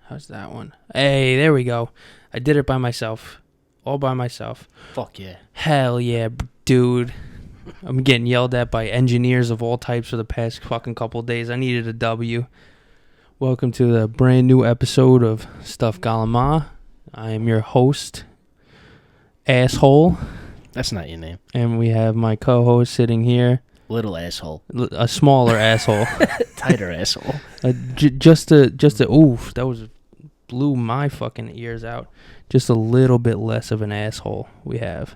How's that one? Hey, there we go. I did it by myself. All by myself. Fuck yeah. Hell yeah, dude. I'm getting yelled at by engineers of all types for the past fucking couple days. I needed a W. Welcome to the brand new episode of Stuff Calama. I am your host, Asshole. That's not your name. And we have my co-host sitting here. Little asshole. A smaller asshole. Tighter asshole. Just a oof, that was blew my fucking ears out. Just a little bit less of an asshole we have.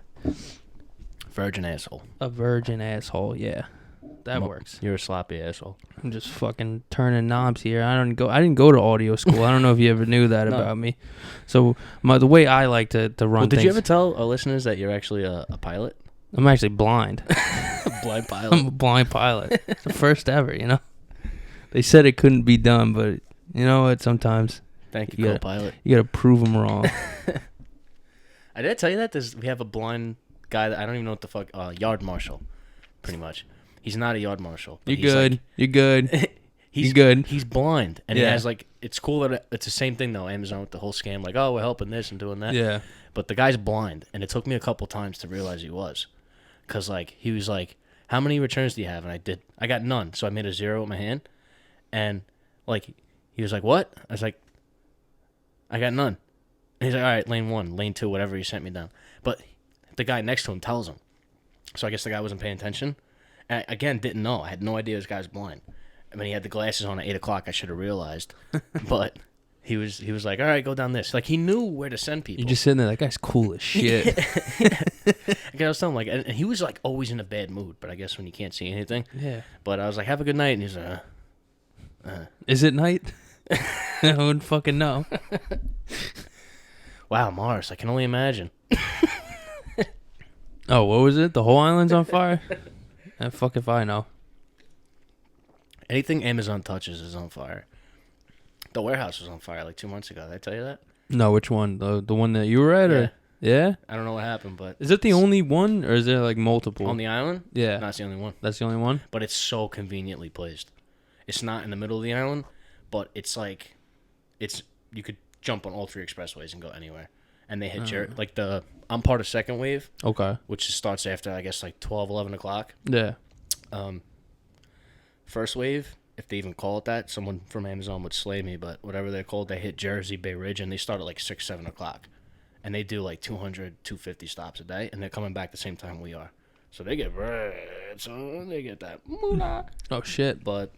Virgin asshole. A virgin asshole, yeah. That works. You're a sloppy asshole. I'm just fucking turning knobs here. I didn't go to audio school. I don't know if you ever knew that No. about me. So the way I like to run Well, did things. you ever tell our listeners that you're actually a pilot? I'm actually blind. A blind I'm pilot. a blind pilot. It's the first ever, you know. They said it couldn't be done, but you know what? Sometimes Thank you, co-pilot. you gotta prove them wrong. I did tell you that we have a blind guy that I don't even know what the fuck. Yard marshal, pretty much. He's not a yard marshal. You're good. You're good. He's good. He's blind, and he Yeah. has like. It's cool that it's the same thing though. Amazon with the whole scam, like, oh, we're helping this and doing that. Yeah. But the guy's blind, and it took me a couple times to realize he was, cause like he was like, how many returns do you have? And I got none, so I made a 0 with my hand, and like he was like, what? I was like, I got none. And he's like, all right, lane 1, lane 2, whatever he sent me down. But the guy next to him tells him, so I guess the guy wasn't paying attention. And I, again, didn't know. I had no idea this guy was blind. I mean, he had the glasses on at 8 o'clock. I should have realized, but. He was like, all right, go down this. Like, he knew where to send people. You're just sitting there, that guy's cool as shit. I was telling him, like, and he was, like, always in a bad mood, but I guess when you can't see anything. Yeah. But I was like, have a good night, and he's like, Is it night? I wouldn't fucking know. wow, Mars, I can only imagine. Oh, what was it? The whole island's on fire? Fuck if I know. Anything Amazon touches is on fire. The warehouse was on fire, like, 2 months ago. Did I tell you that? No, which one? The one that you were at? Yeah. Or? Yeah? I don't know what happened, but... Is it the only one, or is there, like, multiple? On the island? Yeah. No, it's the only one. That's the only one? But it's so conveniently placed. It's not in the middle of the island, but it's like... You could jump on all 3 expressways and go anywhere. And they hit I'm part of second wave. Okay. Which starts after, I guess, like 12, 11 o'clock. Yeah. First wave, if they even call it that, someone from Amazon would slay me, but whatever they're called, they hit Jersey, Bay Ridge, and they start at like 6, 7 o'clock. And they do like 200, 250 stops a day, and they're coming back the same time we are. So they get bread, so they get that moolah. Oh, shit. But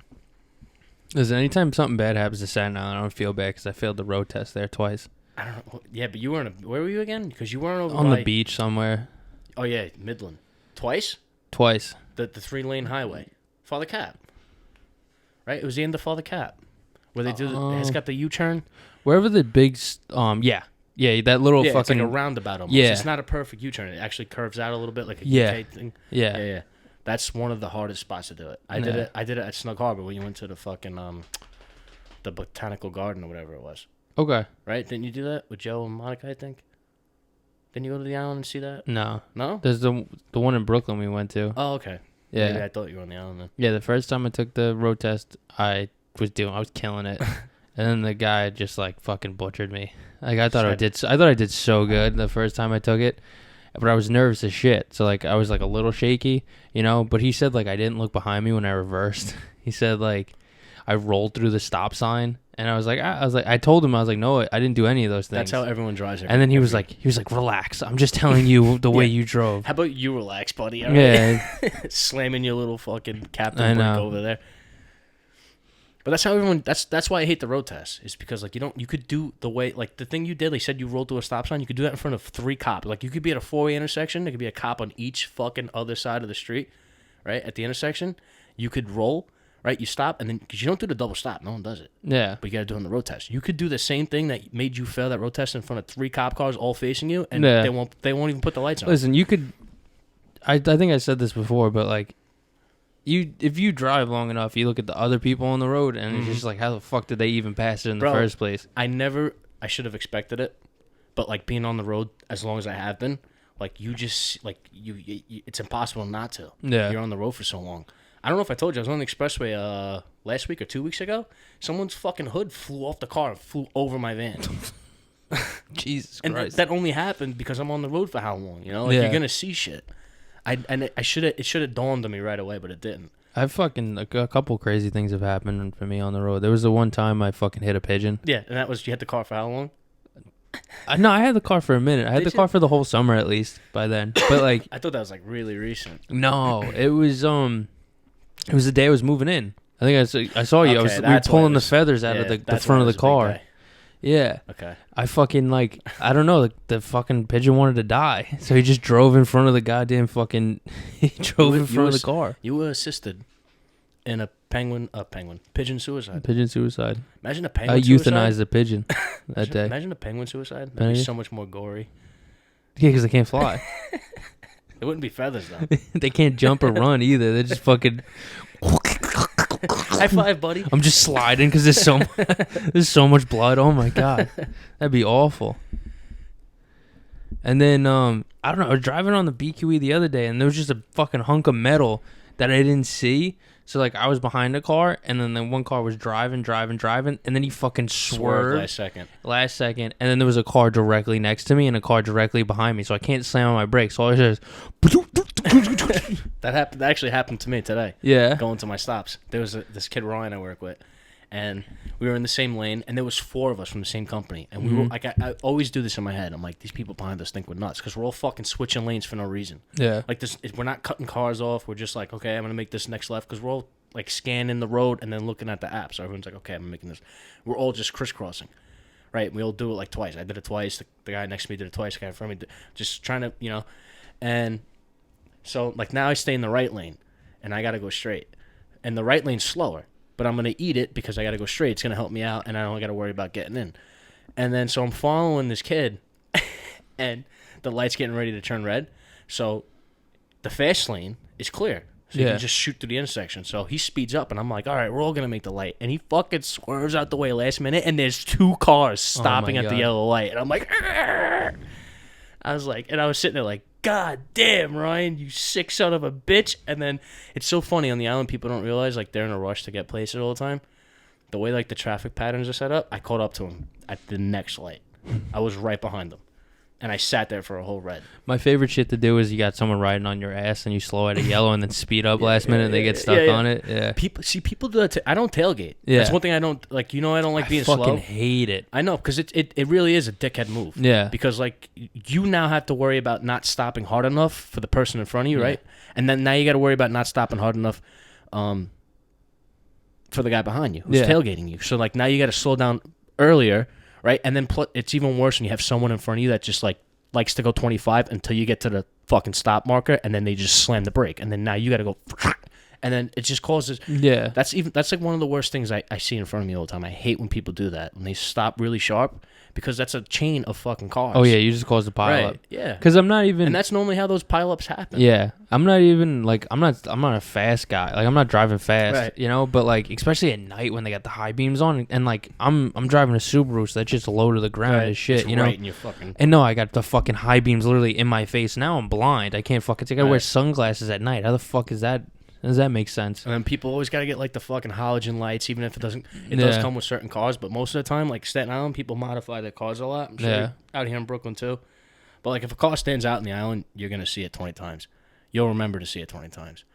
Listen, anytime something bad happens to Staten Island, I don't feel bad because I failed the road test there twice. I don't know. Yeah, but you weren't. Where were you again? Because you weren't over On the beach somewhere. Oh, yeah, Midland. Twice? Twice. The 3-lane highway. Father Cap. Right? It was the end of Father Cap. Where they do it's got the U-turn. Wherever the big, yeah, that little Yeah, fucking. it's like a roundabout almost. Yeah. It's not a perfect U-turn. It actually curves out a little bit like a Yeah. UK thing. Yeah. Yeah. That's one of the hardest spots to do it. I did it at Snug Harbor when you went to the fucking the botanical garden or whatever it was. Okay. Right? Didn't you do that with Joe and Monica, I think? Didn't you go to the island and see that? No. No? There's the one in Brooklyn we went to. Oh, okay. Yeah. Maybe I thought you were on the island then. Yeah, the first time I took the road test, I was killing it. And then the guy just like fucking butchered me. Like I thought I did so good the first time I took it, but I was nervous as shit. So like I was like a little shaky, you know, but he said like I didn't look behind me when I reversed. He said like I rolled through the stop sign and I was like I told him I was like no, I didn't do any of those things. That's how everyone drives. And then he was like relax. I'm just telling you the way you drove. How about you relax, buddy? All Yeah. right? Slamming your little fucking I captain brake know. over there. But that's how everyone. That's why I hate the road test. Is because like you could do the way like the thing you did. They said you rolled through a stop sign. You could do that in front of 3 cops. Like you could be at a 4-way intersection. There could be a cop on each fucking other side of the street, right at the intersection. You could roll, right? You stop and then because you don't do the double stop. No one does it. Yeah. But you got to do it on the road test. You could do the same thing that made you fail that road test in front of 3 cop cars all facing you, and Yeah. they won't even put the lights on. Listen, you could. I think I said this before, but like, if you drive long enough, you look at the other people on the road, and it's just like, how the fuck did they even pass it in the first place? I should have expected it, but like being on the road as long as I have been, like you just like you it's impossible not to. Yeah. You're on the road for so long. I don't know if I told you, I was on the expressway last week or 2 weeks ago. Someone's fucking hood flew off the car and flew over my van. Jesus and Christ. that only happened because I'm on the road for how long? You know, like you're gonna see shit. It should have dawned on me right away, but it didn't. I fucking a couple crazy things have happened for me on the road. There was the one time I fucking hit a pigeon. Yeah, and that was, you had the car for how long? No, I had the car for a minute. I had the car for the whole summer at least by then. But like, I thought that was like really recent. no, it was the day I was moving in. I think I saw you. Okay, We were pulling the feathers out of the front of the car. Yeah. Okay. I fucking like, I don't know, the fucking pigeon wanted to die. So he just drove in front of the goddamn fucking, he drove in front of the car. You were assisted in a pigeon suicide. Pigeon suicide. Imagine a penguin I suicide. euthanized a pigeon that day. Imagine a penguin suicide. That'd be so much more gory. Yeah, because they can't fly. It wouldn't be feathers, though. They can't jump or run either. They're just fucking... High five, buddy. I'm just sliding because there's so much blood. Oh my god, that'd be awful. And then I don't know. I was driving on the BQE the other day, and there was just a fucking hunk of metal that I didn't see. So like I was behind the car, and then the one car was driving, and then he fucking swerved last second, and then there was a car directly next to me and a car directly behind me, so I can't slam on my brakes. So all I said is, that happened. That actually happened to me today. Yeah, going to my stops. There was this kid Ryan I work with, and we were in the same lane, and there was 4 of us from the same company, and we were like, I always do this in my head. I'm like, these people behind us think we're nuts because we're all fucking switching lanes for no reason. Yeah, like this, we're not cutting cars off. We're just like, okay, I'm gonna make this next left because we're all like scanning the road and then looking at the app. So everyone's like, okay, I'm making this. We're all just crisscrossing, right? We all do it like twice. I did it twice. The guy next to me did it twice. The guy in front of me just trying to, and so like now I stay in the right lane, and I gotta go straight, and the right lane's slower. But I'm going to eat it because I got to go straight. It's going to help me out, and I don't got to worry about getting in. And then so I'm following this kid, and the light's getting ready to turn red. So the fast lane is clear. So you can just shoot through the intersection. So he speeds up, and I'm like, all right, we're all going to make the light. And he fucking swerves out the way last minute, and there's 2 cars stopping at the yellow light. And I'm like, argh! I was sitting there like, God damn, Ryan, you sick son of a bitch. And then it's so funny on the island, people don't realize like they're in a rush to get places all the time. The way like the traffic patterns are set up, I caught up to him at the next light. I was right behind him. And I sat there for a whole red. My favorite shit to do is you got someone riding on your ass and you slow at a yellow and then speed up last minute and they get stuck on it. Yeah. People do that. I don't tailgate. Yeah. That's one thing I don't like. I don't like being slow. I fucking hate it. I know, because it really is a dickhead move. Yeah. Because like you now have to worry about not stopping hard enough for the person in front of you, right? And then now you got to worry about not stopping hard enough for the guy behind you who's tailgating you. So like now you got to slow down earlier. Right, and then it's even worse when you have someone in front of you that just like likes to go 25 until you get to the fucking stop marker, and then they just slam the brake, and then now you got to go, and then it just causes. Yeah, that's like one of the worst things I see in front of me all the time. I hate when people do that when they stop really sharp because that's a chain of fucking cars. Oh yeah, you just cause the pile up. Yeah, because I'm not even. And that's normally how those pileups happen. Yeah, I'm not even like I'm not a fast guy. Like I'm not driving fast, But like especially at night when they got the high beams on, and like I'm driving a Subaru, so that's just low to the ground as shit, it's right in your fucking. And no, I got the fucking high beams literally in my face. Now I'm blind. I can't fucking. I gotta wear sunglasses at night. How the fuck is that? Does that make sense? And then people always got to get like the fucking halogen lights, even if it doesn't. It does come with certain cars, but most of the time, like Staten Island, people modify their cars a lot. I'm sure out here in Brooklyn too. But like if a car stands out in the island, you're gonna see it 20 times. You'll remember to see it 20 times.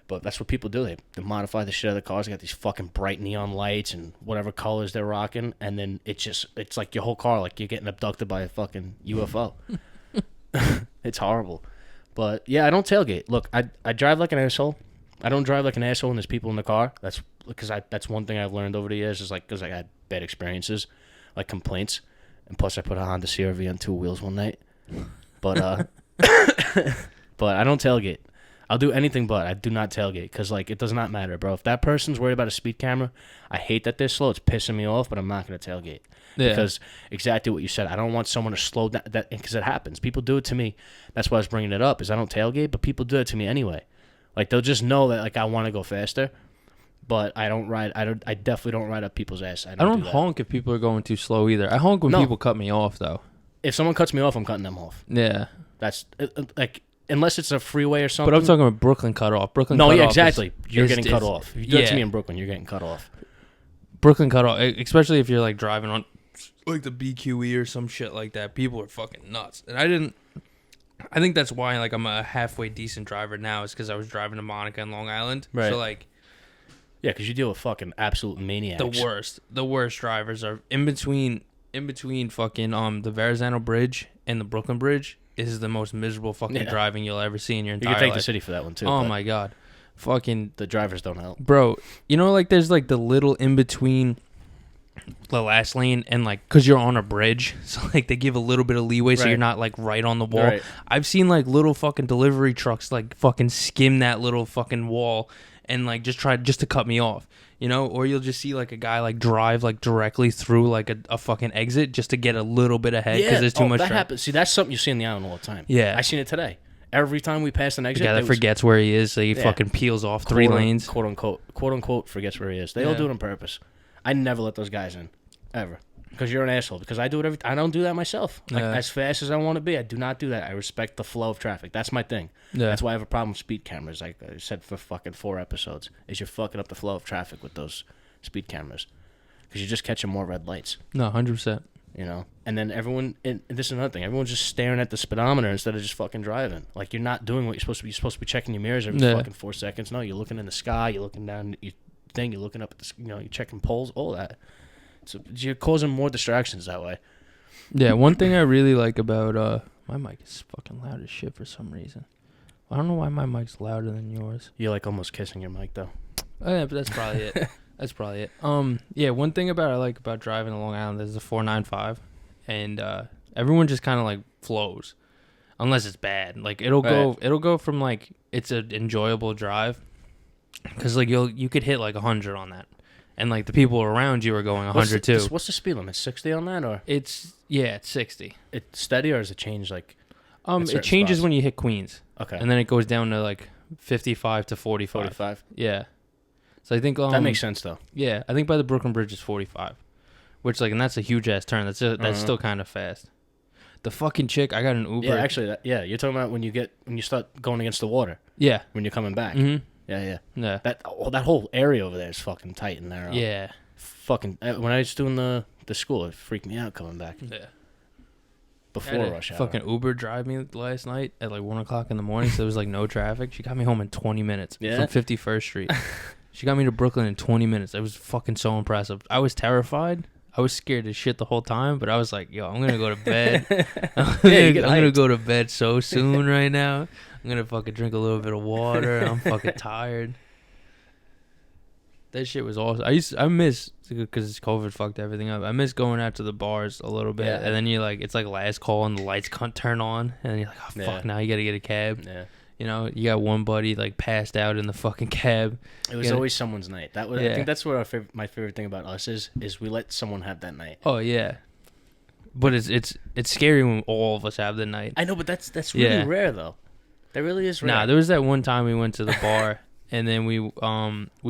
But that's what people do. They modify the shit out of the cars. They got these fucking bright neon lights and whatever colors they're rocking, and then it's like your whole car, like you're getting abducted by a fucking UFO. It's horrible. But yeah, I don't tailgate. Look, I drive like an asshole. I don't drive like an asshole when there's people in the car. That's because that's one thing I've learned over the years is like because I had bad experiences, like complaints, and plus I put a Honda CR-V on 2 wheels one night. But but I don't tailgate. I'll do anything but I do not tailgate because like it does not matter, bro. If that person's worried about a speed camera, I hate that they're slow. It's pissing me off, but I'm not gonna tailgate because exactly what you said. I don't want someone to slow down that because it happens. People do it to me. That's why I was bringing it up. Is I don't tailgate, but people do it to me anyway. Like they'll just know that like I want to go faster, but I don't ride. I definitely don't ride up people's ass. I don't honk if people are going too slow either. I honk when people cut me off though. If someone cuts me off, I'm cutting them off. Yeah, that's like unless it's a freeway or something. But I'm talking about Brooklyn cutoff. Brooklyn no, cutoff. yeah, exactly. You're is getting cut off. If you do that to me in Brooklyn, you're getting cut off. Brooklyn cutoff, especially if you're like driving on like the BQE or some shit like that. People are fucking nuts, and I think that's why like I'm a halfway decent driver now, is because I was driving to Monica and Long Island. Right. So like, yeah, because you deal with fucking absolute maniacs. The worst drivers are in between fucking the Verrazano Bridge and the Brooklyn Bridge is the most miserable fucking driving you'll ever see in your entire life. You can take the city for that one too. Oh my god, fucking the drivers don't help, bro. You know, like there's like the little in between the last lane and like because you're on a bridge, so like they give a little bit of leeway so you're not like right on the wall. Right. I've seen like little fucking delivery trucks like fucking skim that little fucking wall and like just try to cut me off, you know, or you'll just see like a guy like drive like directly through like a fucking exit just to get a little bit ahead because there's too much that happens. See, that's something you see in the island all the time. Yeah, I seen it today. Every time we pass an exit, the guy that forgets where he is, so he fucking peels off three lanes, quote unquote forgets where he is. They all do it on purpose. I never let those guys in, ever, because you're an asshole. Because I do it I don't do that myself. Like as fast as I want to be, I do not do that. I respect the flow of traffic. That's my thing. Yeah. That's why I have a problem with speed cameras. Like I said for fucking 4 episodes, is you're fucking up the flow of traffic with those speed cameras, because you're just catching more red lights. No, 100%. You know, and then everyone. And this is another thing. Everyone's just staring at the speedometer instead of just fucking driving. Like you're not doing what you're supposed to be. You're supposed to be checking your mirrors every fucking 4 seconds. No, you're looking in the sky. You're looking down your thing. You're looking up at the. You know, you're checking poles. All that. So you're causing more distractions that way. Yeah, one thing I really like about my mic is fucking loud as shit for some reason. I don't know why my mic's louder than yours. You're like almost kissing your mic though. Oh yeah, but that's probably it. That's probably it. Yeah, one thing I like about driving to Long Island is the 495, and everyone just kind of like flows, unless it's bad. Like it'll go from like it's an enjoyable drive, because like you could hit like 100 on that, and like the people around you are going 100 too. What's the speed limit? 60 on that, or it's 60. It's steady, or does it change like? It changes when you hit Queens. Okay, and then it goes down to like 55 to 45. 45. Yeah. So I think that makes sense though. Yeah, I think by the Brooklyn Bridge is 45, which like, and that's a huge ass turn. That's still kind of fast. The fucking chick, I got an Uber. Yeah, actually, you're talking about when you start going against the water. Yeah, when you're coming back. Mm-hmm. Yeah. That whole area over there is fucking tight and narrow. Yeah. Fucking when I was doing the school, it freaked me out coming back. Yeah. Before rush hour. Fucking Uber drive me last night at like 1:00 in the morning, so there was like no traffic. She got me home in 20 minutes from 51st Street. She got me to Brooklyn in 20 minutes. It was fucking so impressive. I was terrified. I was scared as shit the whole time, but I was like, yo, I'm going to go to bed. I'm going to go to bed so soon right now. I'm going to fucking drink a little bit of water. I'm fucking tired. That shit was awesome. I miss, because COVID fucked everything up, I miss going out to the bars a little bit. Yeah. And then you're like, it's like last call and the lights can't turn on. And you're like, oh, fuck, now you got to get a cab. Yeah. You know, you got one buddy like passed out in the fucking cab. It was always someone's night. I think that's what my favorite thing about us is we let someone have that night. Oh yeah, but it's scary when all of us have the night. I know, but that's really rare though. That really is rare. Nah, there was that one time we went to the bar and then we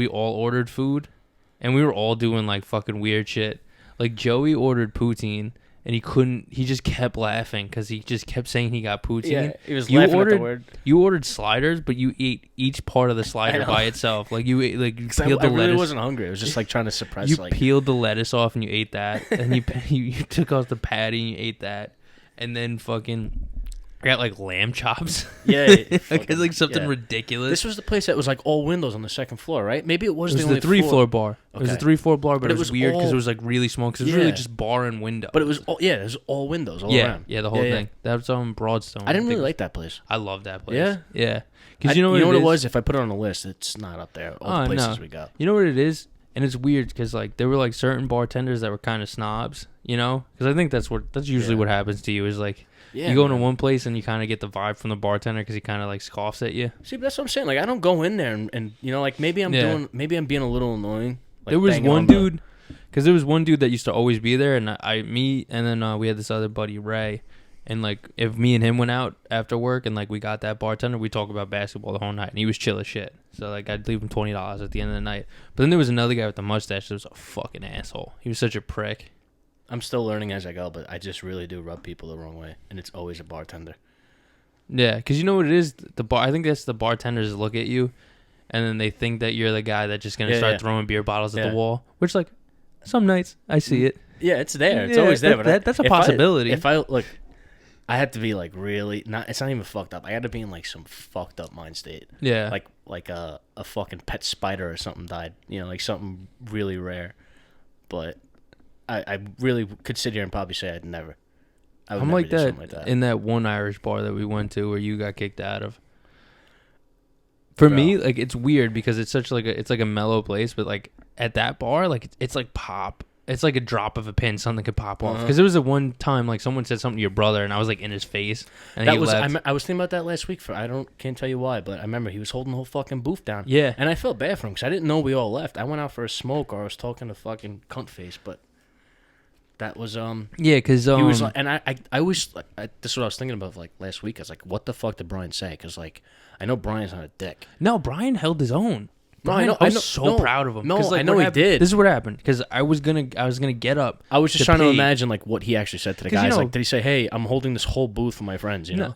all ordered food, and we were all doing like fucking weird shit. Like Joey ordered poutine. And he just kept laughing because he just kept saying he got poutine. Yeah, he was laughing at the word. You ordered sliders, but you ate each part of the slider by itself. Like you ate, like you peeled the lettuce. I really wasn't hungry. I was just like trying to suppress. You peeled the lettuce off and you ate that. And you took off the patty and you ate that. And then fucking... I got like lamb chops. Yeah. Like it's like something ridiculous. This was the place that was like all windows on the second floor, right? Maybe it was the only 3-floor bar. Okay. It was a 3-floor bar, but it was weird because it was like really small because it was really just bar and window. But it was all windows all around. Yeah, the whole thing. That was on Broadstone. I didn't really like that place. I love that place. Yeah? Yeah. Because you know what it was? If I put it on the list, it's not up there. All the places we go. You know what it is? And it's weird because like there were like certain bartenders that were kind of snobs, you know? Because I think that's usually what happens to you is like, you go into one place and you kind of get the vibe from the bartender because he kind of like scoffs at you. See, but that's what I'm saying. Like, I don't go in there and you know, like maybe I'm being a little annoying. Like, there was one dude, because there was one dude that used to always be there, and then we had this other buddy Ray, and like if me and him went out after work and like we got that bartender, we talk about basketball the whole night, and he was chill as shit. So like I'd leave him $20 at the end of the night. But then there was another guy with the mustache that was a fucking asshole. He was such a prick. I'm still learning as I go, but I just really do rub people the wrong way, and it's always a bartender. Yeah, because you know what it is? I think that's the bartenders look at you, and then they think that you're the guy that's just going to start throwing beer bottles at the wall, which, like, some nights I see it. Yeah, it's there. It's always there. But that's a possibility. If I look, I had to be like really not. It's not even fucked up. I had to be in like some fucked up mind state. Yeah, like a fucking pet spider or something died. You know, like something really rare. But I really could sit here and probably say I'd never. I'm like that in that one Irish bar that we went to where you got kicked out of. For me, like, it's weird because it's such like it's like a mellow place, but like at that bar, like it's like pop. It's like a drop of a pin, something could pop off. Because it was the one time like someone said something to your brother, and I was like in his face. And that was I was thinking about that last week. Can't tell you why, but I remember he was holding the whole fucking booth down. Yeah, and I felt bad for him because I didn't know we all left. I went out for a smoke, or I was talking to fucking cunt face, but. That was yeah, because he was like, and I was like, this is what I was thinking about like last week. I was like, what the fuck did Brian say? Because like I know Brian's not a dick. No, Brian held his own. Brian, I was so proud of him. No, like, I know he did. This is what happened because I was gonna get up. I was just trying to imagine like what he actually said to the guys. Like, did he say, "Hey, I'm holding this whole booth for my friends"? You know.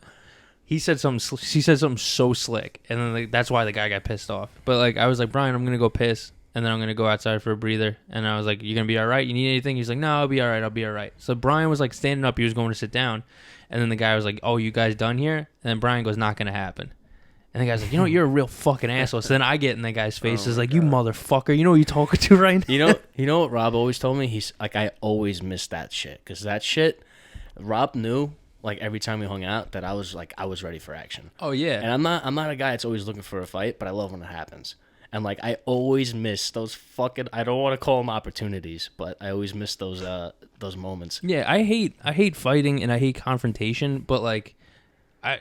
He said something. He said something so slick, and then like, that's why the guy got pissed off. But like I was like, Brian, I'm gonna go piss. And then I'm going to go outside for a breather. And I was like, you going to be all right? You need anything? He's like, no, I'll be all right. I'll be all right. So Brian was like standing up. He was going to sit down. And then the guy was like, oh, you guys done here? And then Brian goes, not going to happen. And the guy's like, you know, you're a real fucking asshole. So then I get in the guy's face. Is like, God. You motherfucker. You know who you're talking to right now? You know what Rob always told me? He's like, I always miss that shit. Because that shit, Rob knew, like every time we hung out, that I was ready for action. Oh, yeah. And I'm not a guy that's always looking for a fight, but I love when it happens. And, like, I always miss those fucking... I don't want to call them opportunities, but I always miss those moments. Yeah, I hate fighting and I hate confrontation, but, like, I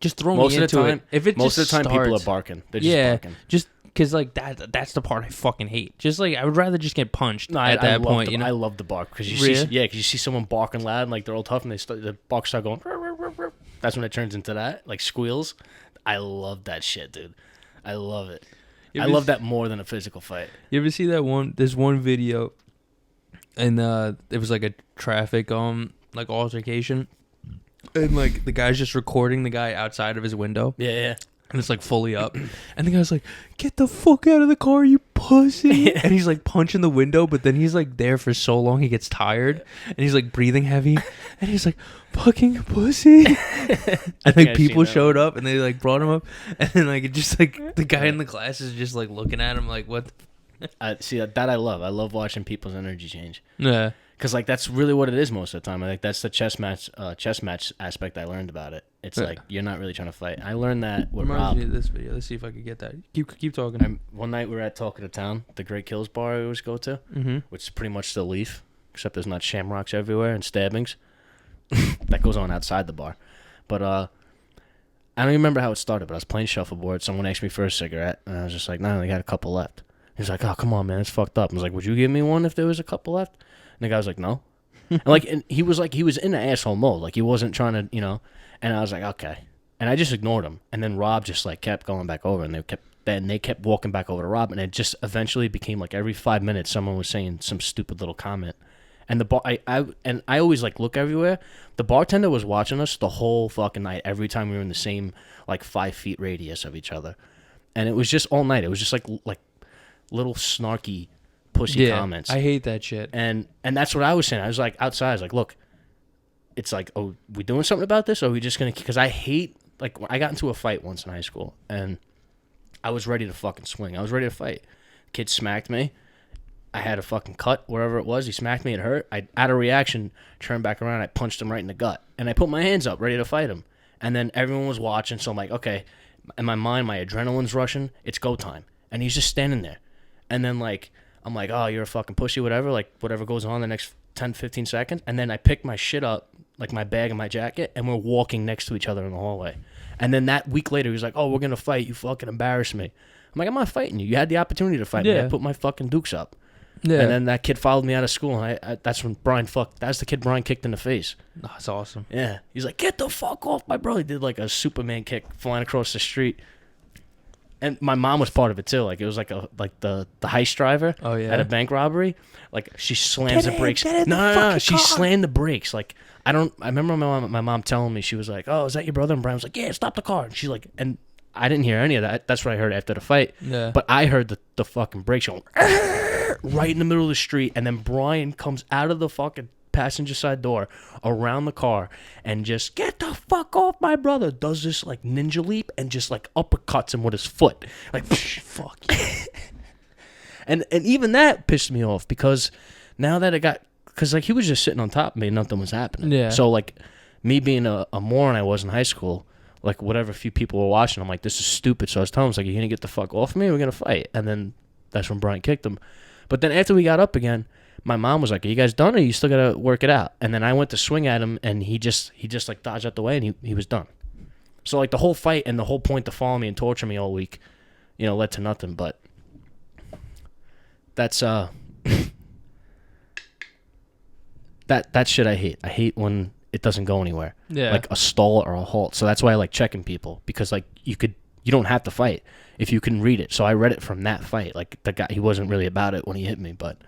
just throw most me of into the time, it. If it most just of the time, starts, people are barking. They're just barking. Just because, like, that's the part I fucking hate. Just, like, I would rather just get punched at that point, you know? I love the bark. Because you see someone barking loud and, like, they're all tough and the barks start going... That's when it turns into that, like, squeals. I love that shit, dude. I love it. I love that more than a physical fight. You ever see this one video, and it was like a traffic like altercation, and like the guy's just recording the guy outside of his window. Yeah. And it's like fully up, and the guy's like, "Get the fuck out of the car, you pussy!" And he's like punching the window, but then he's like there for so long he gets tired, and he's like breathing heavy, and he's like, "Fucking pussy!" And like people showed up, and they like brought him up, and then like it just like the guy in the class is just like looking at him like, "What?" See that I love. I love watching people's energy change. Yeah. Because like that's really what it is most of the time. I think that's the chess match aspect I learned about it. It's like you're not really trying to fight. I learned that with Rob. Me of this video. Let's see if I could get that. Keep talking. One night we were at Talk of the Town, the Great Kills bar I always go to, which is pretty much the Leaf, except there's not shamrocks everywhere and stabbings. That goes on outside the bar. But I don't even remember how it started, but I was playing shuffleboard. Someone asked me for a cigarette, and I was just like, no, they got a couple left. He's like, oh, come on, man, it's fucked up. I was like, would you give me one if there was a couple left? And the guy was like, no. and he was in an asshole mode. Like, he wasn't trying to, you know. And I was like, okay. And I just ignored him. And then Rob just, like, kept going back over. And they kept walking back over to Rob. And it just eventually became, like, every 5 minutes someone was saying some stupid little comment. And I always, like, look everywhere. The bartender was watching us the whole fucking night. Every time we were in the same, like, 5 feet radius of each other. And it was just all night. It was just, like little snarky pussy comments. I hate that shit. And that's what I was saying. I was like outside. I was like, look, it's like, oh, we doing something about this? Or are we just gonna? Because I hate, like, I got into a fight once in high school, and I was ready to fucking swing. I was ready to fight. Kid smacked me. I had a fucking cut wherever it was. He smacked me. It hurt. I, out of reaction, turned back around. I punched him right in the gut, and I put my hands up, ready to fight him. And then everyone was watching, so I'm like, okay. In my mind, my adrenaline's rushing. It's go time, and he's just standing there. And then, like, I'm like, oh, you're a fucking pussy, whatever. Like, whatever goes on the next 10, 15 seconds. And then I pick my shit up, like my bag and my jacket, and we're walking next to each other in the hallway. And then that week later, he was like, oh, we're going to fight. You fucking embarrassed me. I'm like, I'm not fighting you. You had the opportunity to fight me. I put my fucking dukes up. Yeah. And then that kid followed me out of school, and that's when that's the kid Brian kicked in the face. Oh, that's awesome. Yeah. He's like, get the fuck off my brother. He did, like, a Superman kick flying across the street. And my mom was part of it too. Like it was like the heist driver at a bank robbery. Like she slams the brakes. No, she slammed the brakes. Like I remember my mom telling me, she was like, "Oh, is that your brother?" And Brian was like, "Yeah, stop the car." And she's like, and I didn't hear any of that. That's what I heard after the fight. Yeah. But I heard the fucking brakes going right in the middle of the street, and then Brian comes out of the fucking passenger side door around the car and just get the fuck off my brother, does this like ninja leap and just like uppercuts him with his foot, like fuck you. and even that pissed me off, because now that it got, because like he was just sitting on top of me and nothing was happening. Yeah. So like me being a moron I was in high school, like whatever few people were watching, I'm like, this is stupid. So I was telling him, like, you're gonna get the fuck off me, we're gonna fight. And then that's when Brian kicked him. But then after we got up again, my mom was like, "Are you guys done, or you still gotta work it out?" And then I went to swing at him, and he just like dodged out the way, and he was done. So like the whole fight and the whole point to follow me and torture me all week, led to nothing. But that's that shit I hate. I hate when it doesn't go anywhere. Yeah. Like a stall or a halt. So that's why I like checking people, because like you don't have to fight if you can read it. So I read it from that fight. Like the guy, he wasn't really about it when he hit me, but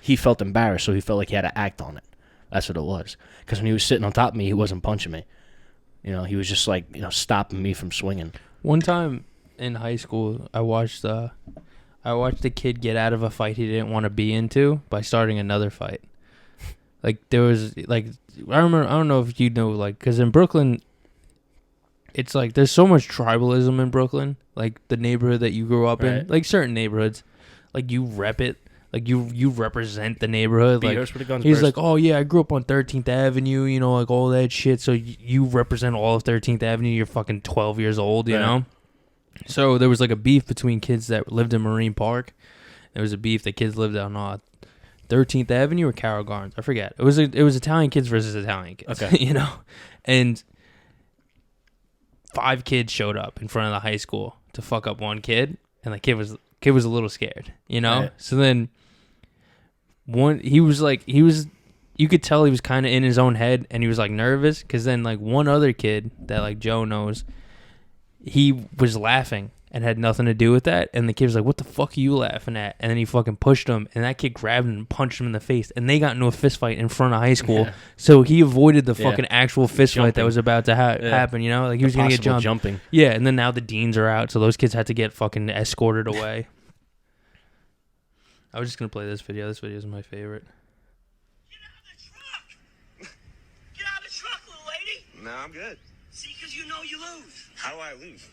he felt embarrassed, so he felt like he had to act on it. That's what it was. Because when he was sitting on top of me, he wasn't punching me. He was just like, stopping me from swinging. One time in high school, I watched a kid get out of a fight he didn't want to be into by starting another fight. Like there was like, I don't know if you know, like, because in Brooklyn, it's like there's so much tribalism in Brooklyn. Like the neighborhood that you grew up in, like certain neighborhoods, like you rep it. Like you represent the neighborhood. Like he's like, oh yeah, I grew up on 13th Avenue, like all that shit. So you represent all of 13th Avenue. You're fucking 12 years old, you know. So there was like a beef between kids that lived in Marine Park. There was a beef that kids lived on 13th Avenue or Carroll Gardens. I forget. It was Italian kids versus Italian kids. Okay. And 5 kids showed up in front of the high school to fuck up one kid, and the kid was a little scared, Right. So then you could tell he was kind of in his own head, and he was like nervous, because then like one other kid that like Joe knows, he was laughing and had nothing to do with that, and the kid was like, "What the fuck are you laughing at?" And then he fucking pushed him, and that kid grabbed him and punched him in the face, and they got into a fist fight in front of high school. Yeah. So he avoided the fucking actual fist fight that was about to happen. Like he was gonna get jumping. Yeah, and then now the deans are out, so those kids had to get fucking escorted away. I was just gonna play this video. This video is my favorite. Get out of the truck! Get out of the truck, little lady! No, I'm good. See, because you know you lose. How do I lose?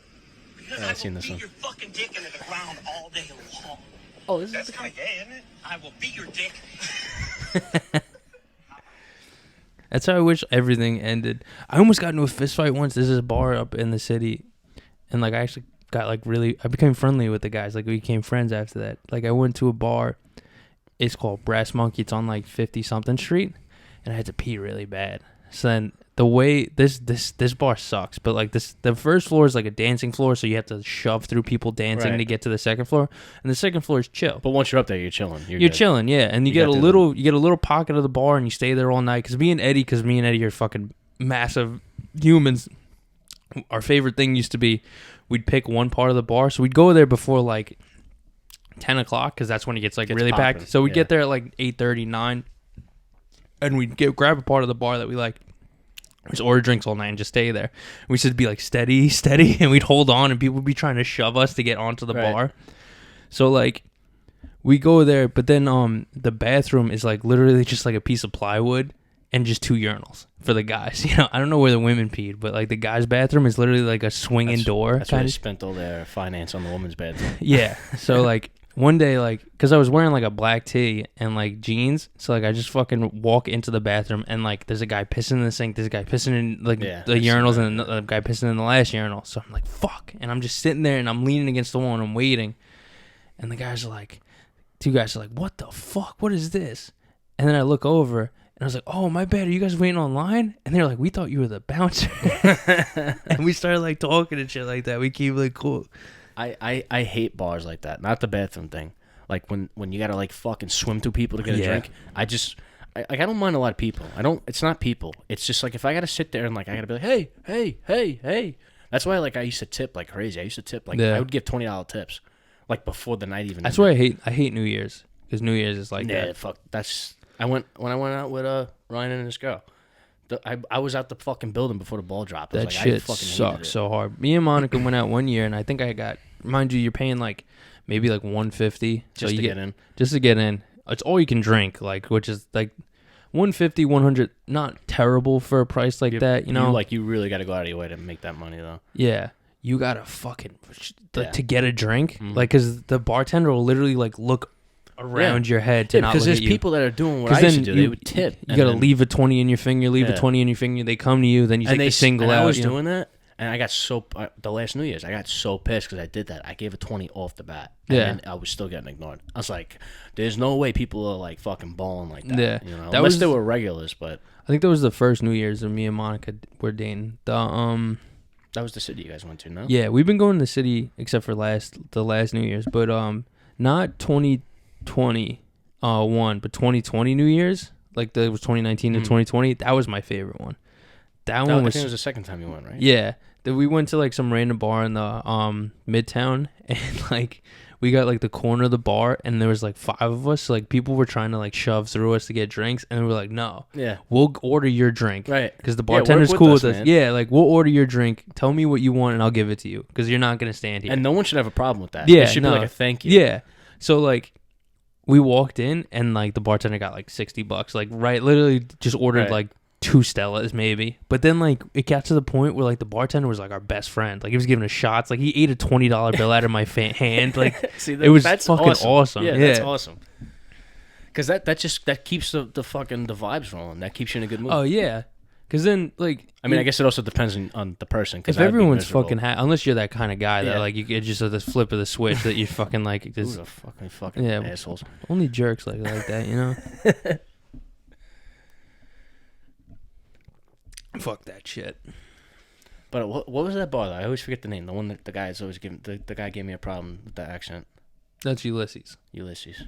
Because I will beat your fucking dick into the ground all day long. Oh, that's kind of gay, isn't it? I will beat your dick. That's how I wish everything ended. I almost got into a fist fight once. This is a bar up in the city, and like I actually got like I became friendly with the guys. Like we became friends after that. Like I went to a bar. It's called Brass Monkey. It's on like 50-something street, and I had to pee really bad. So then the way this bar sucks, but like the first floor is like a dancing floor, so you have to shove through people dancing to get to the second floor, and the second floor is chill. But once you're up there, you're chilling. You're chilling, yeah, and you get a little pocket of the bar, and you stay there all night. Because me and Eddie are fucking massive humans. Our favorite thing used to be we'd pick one part of the bar, so we'd go there before like 10 o'clock, because that's when it gets really poppin'. Packed. So we'd get there at like 8:30, 9, and we'd grab a part of the bar that we like. Just order drinks all night and just stay there. We used to be like steady, and we'd hold on, and people would be trying to shove us to get onto the bar. So like we go there, but then the bathroom is like literally just like a piece of plywood and just 2 urinals for the guys. I don't know where the women peed, but like the guys' bathroom is literally like a swinging door. That's why they spent all their finance on the women's bathroom. Yeah. So like one day, like, because I was wearing like a black tee and like jeans, so like I just fucking walk into the bathroom, and like there's a guy pissing in the sink, there's a guy pissing in like the urinals, and another guy pissing in the last urinal. So I'm like, fuck, and I'm just sitting there and I'm leaning against the wall and I'm waiting, and the guys are like, 2 guys are like, what the fuck, what is this? And then I look over and I was like, oh, my bad, are you guys waiting online? And they're like, we thought you were the bouncer. And we started like talking and shit like that. We keep like cool. I hate bars like that. Not the bathroom thing. Like when you gotta like fucking swim through people to get a drink. I don't mind a lot of people. It's not people. It's just like if I gotta sit there and like I gotta be like, hey, That's why like I used to tip like crazy. I used to tip like Yeah. I would give $20 tips like before the night even. That's ended. why I hate New Year's, because New Year's is like Yeah, that. fuck. That's when I went out with Ryan and his girl. I was out the fucking building before the ball dropped. I was That like, I shit fucking hated sucks it. so hard. Me and Monica went out one year, and I think I got, mind you, you're paying like maybe like $150 Just to get in. Just to get in. It's all you can drink, like, which is like $150, $100, not terrible for a price like that, you know. You really got to go out of your way to make that money though. Yeah, you gotta fucking Yeah. to get a drink, Mhm. like, cause the bartender will literally like look around your head to Yeah, not because look there's at you. people that are doing what 'Cause I used to then do. They would tip. You and gotta then- leave a 20 in your finger, leave a Yeah. 20 in your finger. They come to you, then you take the single and out. I was you know? doing that, and I got so the last New Year's I got so pissed because I did that. I gave a 20 off the bat. And Yeah. then I was still getting ignored. I was like, "There's no way people are like fucking balling like that." Yeah. You know, That unless was- they were regulars. But I think that was the first New Year's that me and Monica were dating. that was the city you guys went to, no? Yeah, we've been going to the city except for the last New Year's, but not 2020 one, but 2020 New Year's. Like it was 2019 and 2020. That was my favorite one. That I one was think it was the second time you went, right? yeah. We went to like some random bar in the Midtown, and like we got like the corner of the bar, and there was like 5 of us. So, like people were trying to like shove through us to get drinks, and we were like, no, Yeah. we'll order your drink, Right. Because the Yeah, work bartender's with cool us, with us. man. Yeah, like we'll order your drink. Tell me what you want, and I'll give it to you. Because you're not gonna stand here. And no one should have a problem with that. Yeah, It should no. be like a thank you. Yeah. So like we walked in, and like the bartender got like $60. Like literally just ordered Right. like 2 Stellas maybe. But then like it got to the point where like the bartender was like our best friend. Like he was giving us shots. Like he ate a $20 bill out of my hand. Like See, it was that's fucking awesome. Yeah, Yeah. that's awesome. Because that keeps the fucking the vibes rolling. That keeps you in a good mood. Oh yeah. Because then like I mean, I guess it also depends on the person. if everyone's fucking unless you're that kind of guy that Yeah. like you get just at the flip of the switch that you fucking like Who just the fucking Yeah. assholes. only jerks like that, you know. Fuck that shit. But what was that bar? Though? I always forget the name. The one that the guy's always giving. The guy gave me a problem with the accent. That's Ulysses. Ulysses.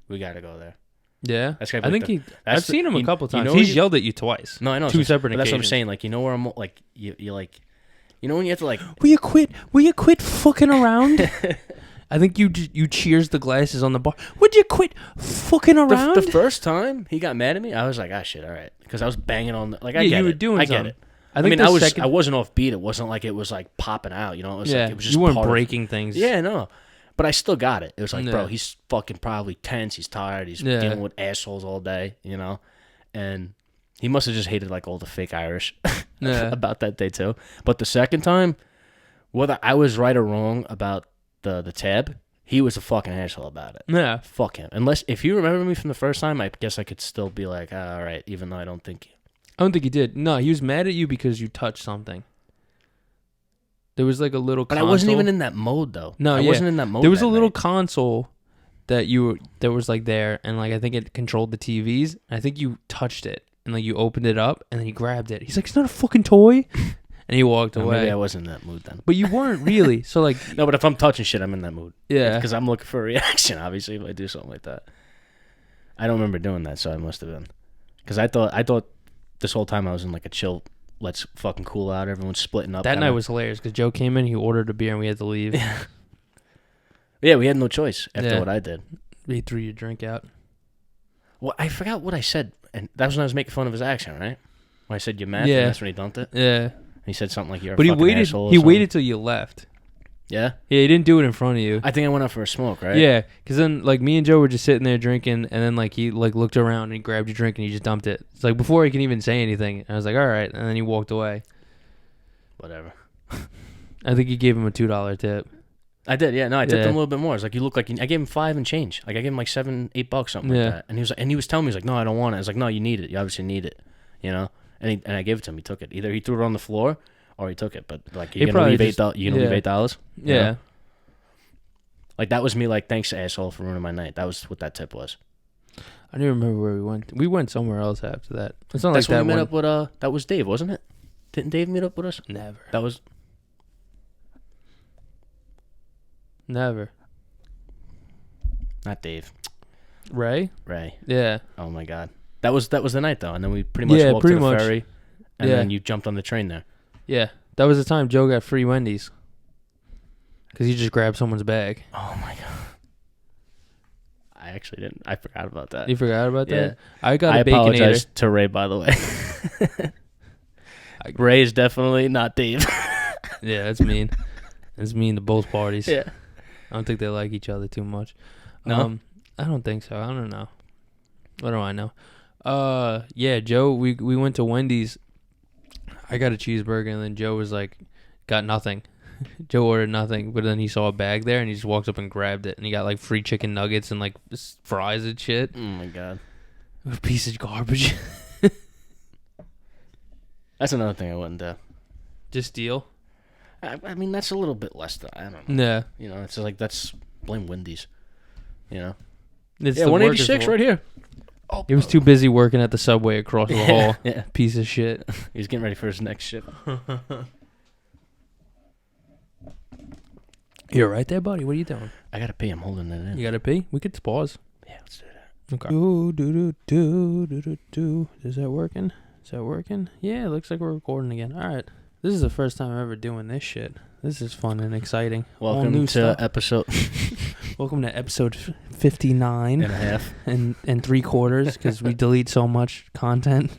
We gotta go there. Yeah, That's gotta be I like think the- he. that's I've the- seen him a you- couple you times. know He's you- yelled at you twice. No, I know. Two separate but that's what I'm occasions. saying. Like you know where I'm like you like, you know when you have to like. Will you quit? Will you quit fucking around? I think you cheers the glasses on the bar. Would you quit fucking around? The first time he got mad at me, I was like, ah, shit, all right, because I was banging on the I Yeah, get you were it. doing I get something. it. I I think mean, the I second- wasn't off beat. It wasn't like it was like popping out. You know, it was yeah, like it was just you weren't part of- breaking things. Yeah, no. But I still got it. It was like, Yeah. bro, he's fucking probably tense. He's tired. He's Yeah. dealing with assholes all day, you know? And he must have just hated like all the fake Irish Yeah. about that day too. But the second time, whether I was right or wrong about the tab, he was a fucking asshole about it. Yeah. Fuck him. Unless, if you remember me from the first time, I guess I could still be like, all right, even though I don't think. I don't think he did. No, he was mad at you because you touched something. There was like a little. But console. I wasn't even in that mode though. No, I yeah. wasn't in that mode. There was a that little night. console that was like there, and like I think it controlled the TVs. I think you touched it, and like you opened it up, and then he grabbed it. He's like, "It's not a fucking toy," and he walked Maybe away. I wasn't in that mood then. But you weren't really. So like, No, but if I'm touching shit, I'm in that mood. yeah, Because I'm looking for a reaction, obviously, if I do something like that. I don't remember doing that, so I must have been. Because I thought this whole time I was in like a chill, let's fucking cool out, everyone's splitting up. that kinda. night was hilarious because Joe came in, he ordered a beer, and we had to leave. Yeah, we had no choice after Yeah. what I did. He threw your drink out. Well, I forgot what I said, and that was when I was making fun of his accent, right? When I said you're mad, Yeah. and that's when he dumped it. Yeah, He said something like you're but a he fucking waited. asshole or He something. waited till you left. Yeah? Yeah, he didn't do it in front of you. I think I went out for a smoke, right? Yeah, because then like me and Joe were just sitting there drinking, and then like he like looked around and he grabbed your drink and he just dumped it. It's like before he can even say anything. I was like, all right, and then he walked away. Whatever. I think he gave him a $2 tip. I did, yeah. No, I tipped Yeah. him a little bit more. It's like, you look like I gave him $5 and change. Like I gave him like $7, $8, something Yeah. like that. And he was telling me, he's like, no, I don't want it. I was like, no, you need it. You obviously need it. You know? And I gave it to him. He took it. Either he threw it on the floor or he took it. But like, you're He gonna leave probably just- $8. You're gonna yeah. leave $8. You Yeah. know? Like that was me. Like, thanks, asshole, for ruining my night. That was what that tip was. I don't even remember where we went. We went somewhere else after that. It's not That's like when that we met one. up with That was Dave, wasn't it? Didn't Dave meet up with us? Never. That was. Never. Not Dave. Ray? Ray. Yeah. Oh my God. That was the night though, and then we pretty much Yeah, walked pretty to the much. ferry, and Yeah. then you jumped on the train there. Yeah. That was the time Joe got free Wendy's. Because he just grabbed someone's bag. Oh my god. I actually didn't. I forgot about that. You forgot about Yeah. that? I got I a Baconator. apologize to Ray, by the way. Ray is definitely not Dave. Yeah, that's mean. That's mean to both parties. Yeah. I don't think they like each other too much. No? I don't think so. I don't know. What do I know? Yeah, Joe, we went to Wendy's. I got a cheeseburger, and then Joe was like, got nothing. Joe ordered nothing, but then he saw a bag there, and he just walked up and grabbed it, and he got like free chicken nuggets and like fries and shit. Oh my god. A piece of garbage. That's another thing I wouldn't do. Just steal. I mean, that's a little bit less than, I don't know. Yeah. You know, it's like, blame Wendy's. You know? It's Yeah, the 186 workers' right here. Oh, He was too busy working at the Subway across the hall. Yeah. Piece of shit. He was getting ready for his next shift. You're right there, buddy. What are you doing? I gotta pee. I'm holding it in. You gotta pee? We could pause. Yeah, let's do that. Okay. Do. Is that working? Yeah, it looks like we're recording again. All right. This is the first time I'm ever doing this shit. This is fun and exciting. All Welcome new to stuff. episode Welcome to episode 59 and a half. and 3/4 because we delete so much content.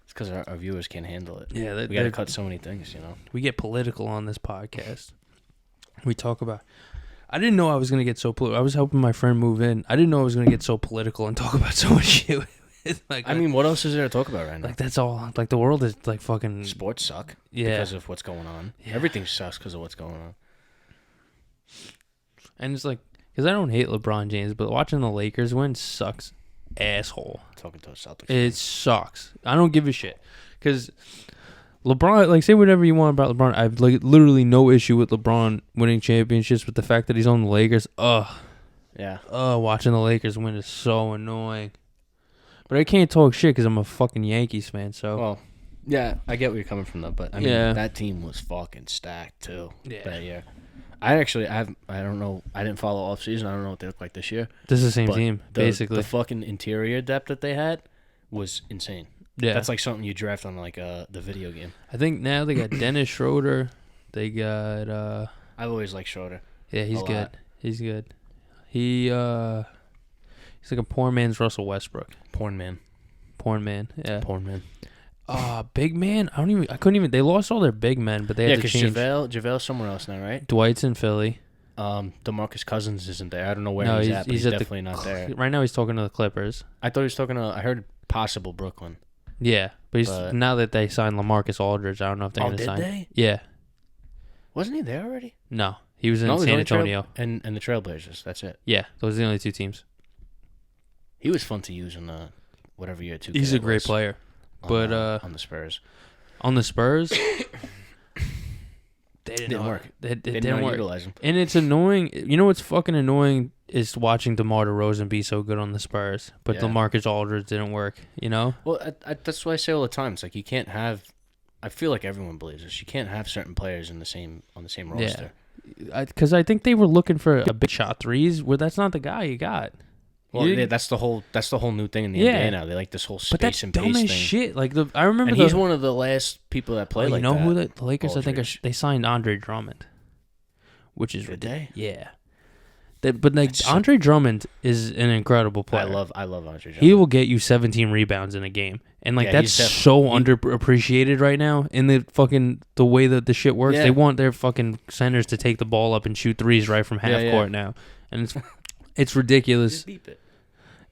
It's because our viewers can't handle it. Yeah, We gotta cut so many things, you know. We get political on this podcast. We talk about. I didn't know I was gonna get so political. I was helping my friend move in. I didn't know I was gonna get so political and talk about so much shit. I mean, what else is there to talk about right now? like that's all. Like the world is like fucking. Sports suck Yeah. because of what's going on. Yeah. Everything sucks because of what's going on. And it's like, because I don't hate LeBron James, but watching the Lakers win sucks, asshole. Talking to a Celtics. It sucks. I don't give a shit. Because LeBron, like, say whatever you want about LeBron. I have like literally no issue with LeBron winning championships, but the fact that he's on the Lakers, Yeah. watching the Lakers win is so annoying. But I can't talk shit because I'm a fucking Yankees fan, so. Well, yeah, I get where you're coming from though, but I mean Yeah. that team was fucking stacked too. Yeah. That year. I don't know. I didn't follow off season. I don't know what they look like this year. This is the same But team, basically. The fucking interior depth that they had was insane. Yeah. That's like something you draft on like the video game. I think now they got Dennis Schroeder. They got, I've always liked Schroeder. yeah, he's A good. lot. He's good. He's like a poor man's Russell Westbrook. Porn man. Porn man, yeah. Porn man. Big man. I couldn't even. They lost all their big men, but they Yeah, had to because change. JaVale's somewhere else now, right? Dwight's in Philly. DeMarcus Cousins isn't there. I don't know where No, he's he's- at, but he's he's at the definitely not there. Right now, he's talking to the Clippers. I thought he was talking to. I heard possible Brooklyn. Yeah, but But- now that they signed LaMarcus Aldridge, I don't know if they're Oh, going to did sign. they? Yeah, Wasn't he there already? no, he was in No, he was San only Antonio. and the Trailblazers. That's it. Yeah, those are the only two teams. He was fun to use in the whatever year 2K. He's a it great was player. on, but, on the Spurs, On the Spurs, they didn't know- work. It They didn't didn't work. utilize him. And it's annoying. You know what's fucking annoying is watching DeMar DeRozan be so good on the Spurs, but Yeah. LaMarcus Aldridge didn't work. You know? Well, that's what I say all the time. It's like you can't have. I feel like everyone believes this. You can't have certain players on the same roster. Because I think they were looking for a big shot threes, where that's not the guy you got. Well, You- yeah, that's the whole new thing in the Yeah. NBA now. They like this whole But that's space and dumb pace as thing. shit. Like I remember, And he's one of the last people that play you like know that. who the Lakers? I think Aldridge. they signed Andre Drummond, which is Did they? yeah. But like That's so- Andre Drummond is an incredible player. I love Andre Drummond. He will get you 17 rebounds in a game, and like Yeah, that's he's so definitely- underappreciated right now in the way that the shit works. Yeah. They want their fucking centers to take the ball up and shoot threes right from half Yeah, yeah. court now, and it's ridiculous. Just beep it.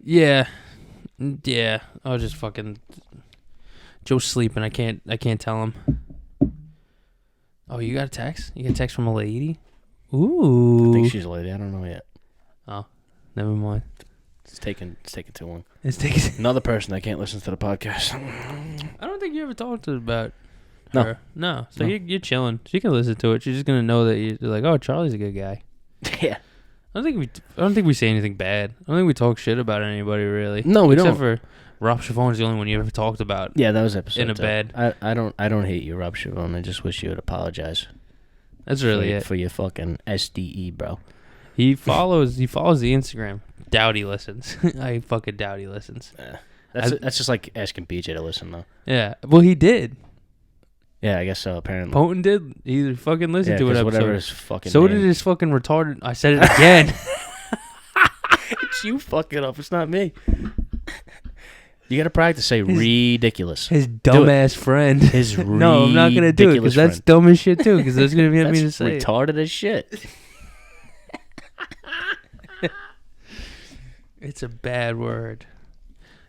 Yeah. I was just fucking. Joe's sleeping. I can't tell him. Oh, you got a text? You got a text from a lady? Ooh. I think she's a lady. I don't know yet. Oh, never mind. It's taking too long. It's taking. Another person that can't listen to the podcast. I don't think you ever talked about No. her. No. So No. You're chilling. She can listen to it. She's just gonna know that you're like, oh, Charlie's a good guy. Yeah. I don't think we say anything bad. I don't think we talk shit about anybody really. No, we Except don't. for Rob Chavon's the only one you ever talked about. Yeah, that was episode In a two. bed. I don't hate you, Rob Chavon. I just wish you would apologize. That's really it. For your fucking SDE, bro. He follows the Instagram. Doubt he listens. I fucking doubt he listens. That's just like asking BJ to listen though. Yeah. Well, he did. Yeah, I guess so. Apparently. Potent did. He fucking listened Yeah, to it. 'cause Episode. whatever his fucking. So name. did his fucking retarded. I said it again. It's you fucking up. It's not me. You gotta practice. Say ridiculous. His dumbass friend. His No, I'm not gonna do it because that's friend. dumb as shit too. Because that's gonna get me to That's say it. retarded as shit. It's a bad word.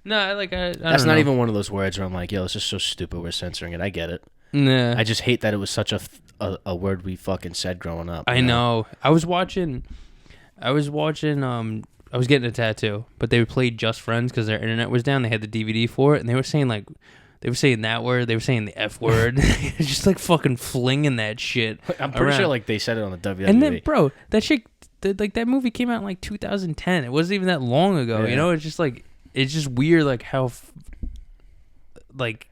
No, I That's don't not know. even one of those words where I'm like, yo, this is so stupid. We're censoring it. I get it. Nah. I just hate that it was such a word we fucking said growing up. I you know. I was watching. I was getting a tattoo, but they played Just Friends because their internet was down. They had the DVD for it, and they were saying that word. They were saying the F word. Just like fucking flinging that shit. I'm pretty around. sure like they said it on the WWE. And then, bro, that shit, like that movie came out in like 2010. It wasn't even that long ago. Yeah. You know, it's just weird, like how, like,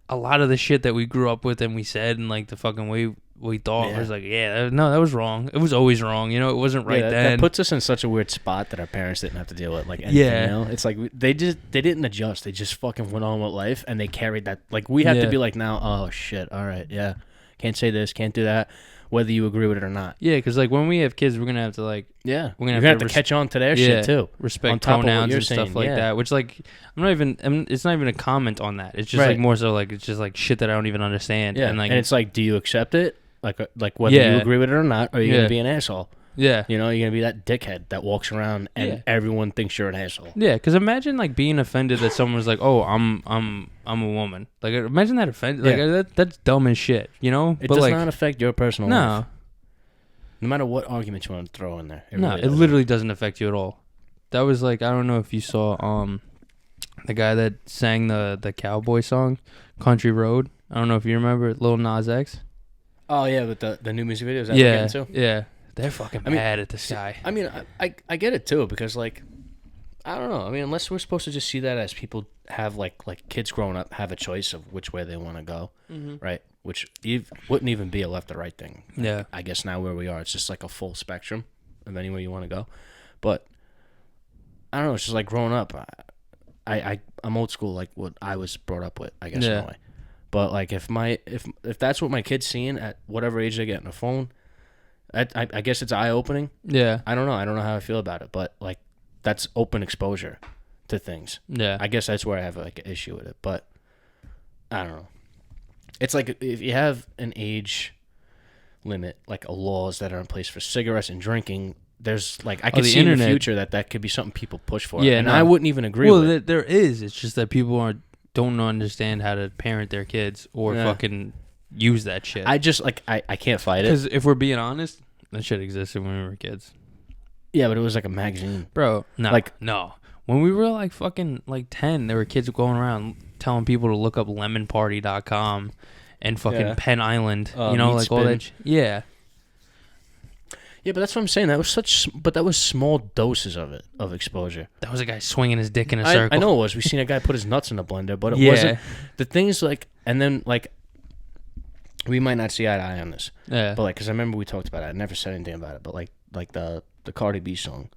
a lot of the shit that we grew up with and we said and like the fucking way we thought Yeah. was like, that was wrong. It was always wrong. You know, it wasn't right that, then. that puts us in such a weird spot that our parents didn't have to deal with like anything. Yeah. You know? It's like they didn't adjust. They just fucking went on with life and they carried that. Like we have to Yeah. be like now. Oh shit! All right, yeah. Can't say this. Can't do that. Whether you agree with it or not. Yeah, because like when we have kids, we're gonna have to like Yeah, We're gonna you're have gonna to have to catch on to their shit too. On respect top of what pronouns you're and stuff saying, like yeah. that. Which like it's not even a comment on that. It's just Right. like more so like it's just like shit that I don't even understand. Yeah, and like it's like, do you accept it? Like whether Yeah. you agree with it or not, or are you Yeah. gonna be an asshole? yeah. You know, you're gonna be that dickhead that walks around and Yeah. everyone thinks you're an asshole. Yeah, because imagine like being offended that someone was like, "Oh, I'm a woman." Like, imagine that offended. Like, Yeah. that's dumb as shit. You know? It but does like, not affect your personal life. no, No matter what argument you want to throw in there. no, really it doesn't. literally doesn't affect you at all. That was like, I don't know if you saw the guy that sang the cowboy song, "Country Road." I don't know if you remember Lil Nas X. Oh yeah, but the new music videos that Yeah, we're getting to. yeah, they're fucking I mean, mad at this guy. I mean, I get it too because like, I don't know. I mean, unless we're supposed to just see that as people have like kids growing up have a choice of which way they want to go, right? Which wouldn't even be a left or right thing. Yeah. I guess now where we are, it's just like a full spectrum of anywhere you want to go. But I don't know. It's just like growing up. I'm old school, like what I was brought up with, I guess in Yeah. a way. But like if that's what my kid's seeing at whatever age they get in a phone, I guess it's eye opening. Yeah, I don't know. I don't know how I feel about it, but like that's open exposure to things. yeah, I guess that's where I have like an issue with it, but I don't know. It's like if you have an age limit, like laws that are in place for cigarettes and drinking, there's like I could the see in the internet. future that could be something people push for. Yeah, and no. I wouldn't even agree well, with it. there is. It's just that people don't understand how to parent their kids or Yeah. fucking use that shit. I just like I can't fight it. Because if we're being honest, that shit existed when we were kids, Yeah, but it was like a magazine. bro. No, Like- no. When we were like fucking like 10, there were kids going around telling people to look up lemonparty.com and fucking Yeah. Penn Island. Meat You know, like all spin. that. Yeah, Yeah, but that's what I'm saying. That was small doses of it, of exposure. that was a guy swinging his dick in a I circle. know it was. We seen a guy put his nuts in a blender, but it Yeah. wasn't. The thing is, like, and then like, we might not see eye to eye on this, Yeah, but like, because I remember we talked about it. I never said anything about it, but like the Cardi B song,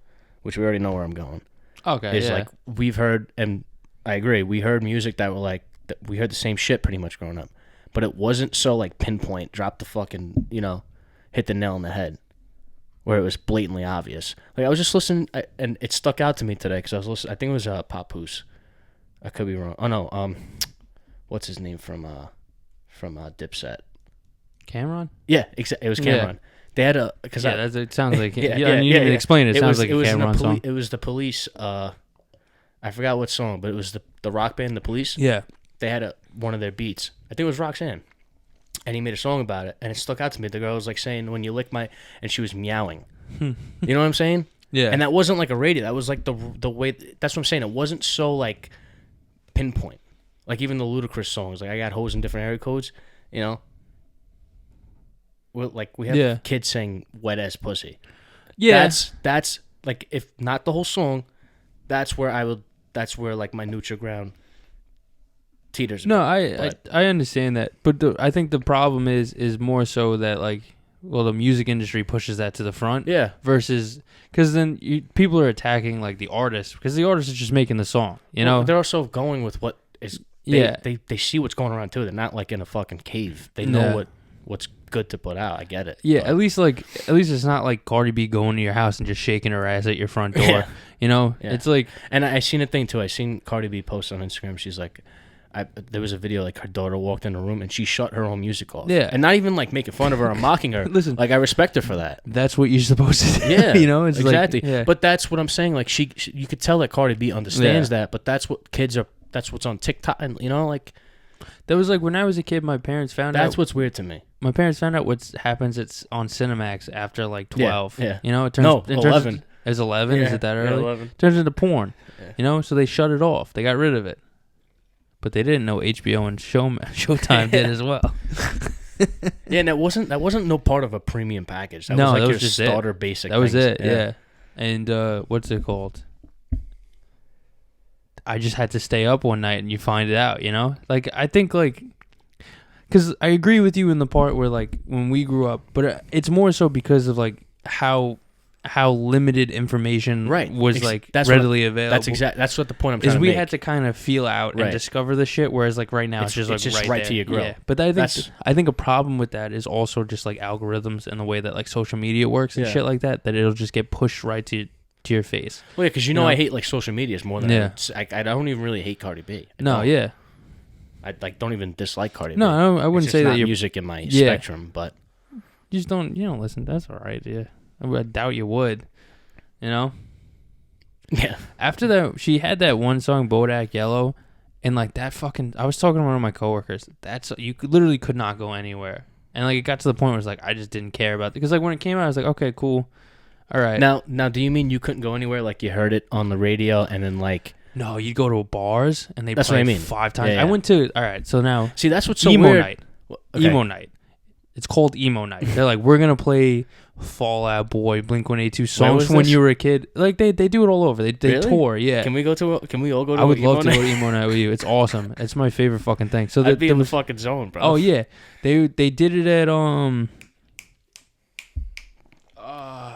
which we already know where I'm going, okay. is Yeah. like we've heard, and I agree, we heard music that were like that we heard the same shit pretty much growing up, but it wasn't so like pinpoint, drop the fucking hit the nail on the head. Where it was blatantly obvious. Like I was just listening, and it stuck out to me today because I was listening. I think it was Papoose. I could be wrong. Oh no, what's his name from Dipset? Cameron. Yeah, it was Cameron. They had a because Yeah, it sounds like. Yeah, Yeah, yeah, and you yeah, didn't yeah. explain it. It sounds like a in Cameron the song. It was the Police. I forgot what song, but it was the rock band, the Police. Yeah. They had one of their beats. I think it was Roxanne. And he made a song about it, and it stuck out to me. The girl was like saying, "When you lick my," and she was meowing. You know what I'm saying? Yeah. And that wasn't like a radio. That was like the way. That's what I'm saying. It wasn't so like pinpoint. Like even the Ludacris songs, like I got hoes in different area codes. You know. Well, like we have Yeah. kids saying "wet ass pussy." Yeah. That's like if not the whole song, that's where like my neutral ground teeters. a No, bit, I understand that, but I think the problem is more so that like, well, the music industry pushes that to the front. yeah. Versus, because then people are attacking like the artist because the artist is just making the song. You know. Well, they're also going with what is they see what's going around too. They're not like in a fucking cave. They know what's good to put out. I get it. Yeah, but, at least it's not like Cardi B going to your house and just shaking her ass at your front door. Yeah. You know, Yeah. it's like, and I seen a thing too. I seen Cardi B post on Instagram. She's like, there was a video like her daughter walked in the room and she shut her own music off. Yeah. And not even like making fun of her or mocking her. Listen, like I respect her for that. that's what you're supposed to do. Yeah, you know, it's exactly. Like, yeah. But that's what I'm saying. Like she you could tell that Cardi B understands that. But that's what kids are. That's what's on TikTok. And you know, like that was like when I was a kid. My parents found out. that's what's weird to me. My parents found out what happens. It's on Cinemax after like 12. Yeah. You know, it turns. No, it turns 11. Is 11? Is it that early? 11. Turns into porn. Yeah. You know, so they shut it off. They got rid of it. But they didn't know HBO and Showtime did as well. Yeah, and that wasn't no part of a premium package. That No, was like that was your just starter it. basic. That was things. it. Yeah. And what's it called? I just had to stay up one night and you find it out, you know? Like, I think, like, because I agree with you in the part where, like, when we grew up, but it's more so because of, like, how limited information was, like, that's readily available. That's what the point I'm trying is to we make. had to kind of feel out and Right. discover the shit, whereas, like, right now it's just, like, right to there. your grill. Yeah. But I think a problem with that is also just, like, algorithms and the way that, like, social media works and Yeah. shit like that it'll just get pushed right to your face. Well, yeah, because you know I hate like social medias more than Yeah. I don't even really hate Cardi B. I like don't even dislike Cardi B. No, I wouldn't It's say just that not you're. music in my Yeah. spectrum, but You just don't. You don't listen. That's all right. Yeah, I doubt you would. You know. yeah, After that, she had that one song, Bodak Yellow, and like that fucking. I was talking to one of my coworkers. Literally could not go anywhere, and like it got to the point where it's like I just didn't care about it because like when it came out, I was like, okay, cool, all right. Now, do you mean you couldn't go anywhere? Like you heard it on the radio and then like No, you go to bars and they That's play what I mean. 5 times. Yeah. I went to. All right, so now see that's what's so emo weird. night. Okay. Emo night. It's called emo night. They're like, we're gonna play Fall Out Boy, Blink-182 songs was from when this? you were a kid. Like they do it all over. They Really? tour. Yeah. Can we all go to? I would emo love to night? go to emo night with you. It's awesome. It's my favorite fucking thing. So I'd be there in the was. fucking zone, bro. Oh yeah, they did it at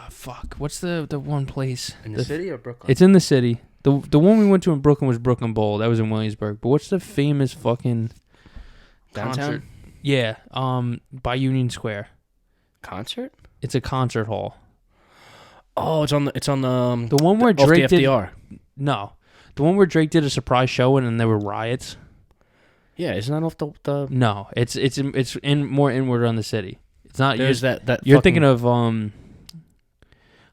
fuck. What's the one place? in the city or Brooklyn? It's in the city. The one we went to in Brooklyn was Brooklyn Bowl. That was in Williamsburg. But what's the famous fucking Downtown concert? Yeah, by Union Square. concert. It's a concert hall. Oh, it's on the The one where off the Drake did. FDR. No, the one where Drake did a surprise show and then there were riots. Yeah, isn't that off the? No, it's in more inward on the city. It's not. There's you're, that. You're fucking, thinking of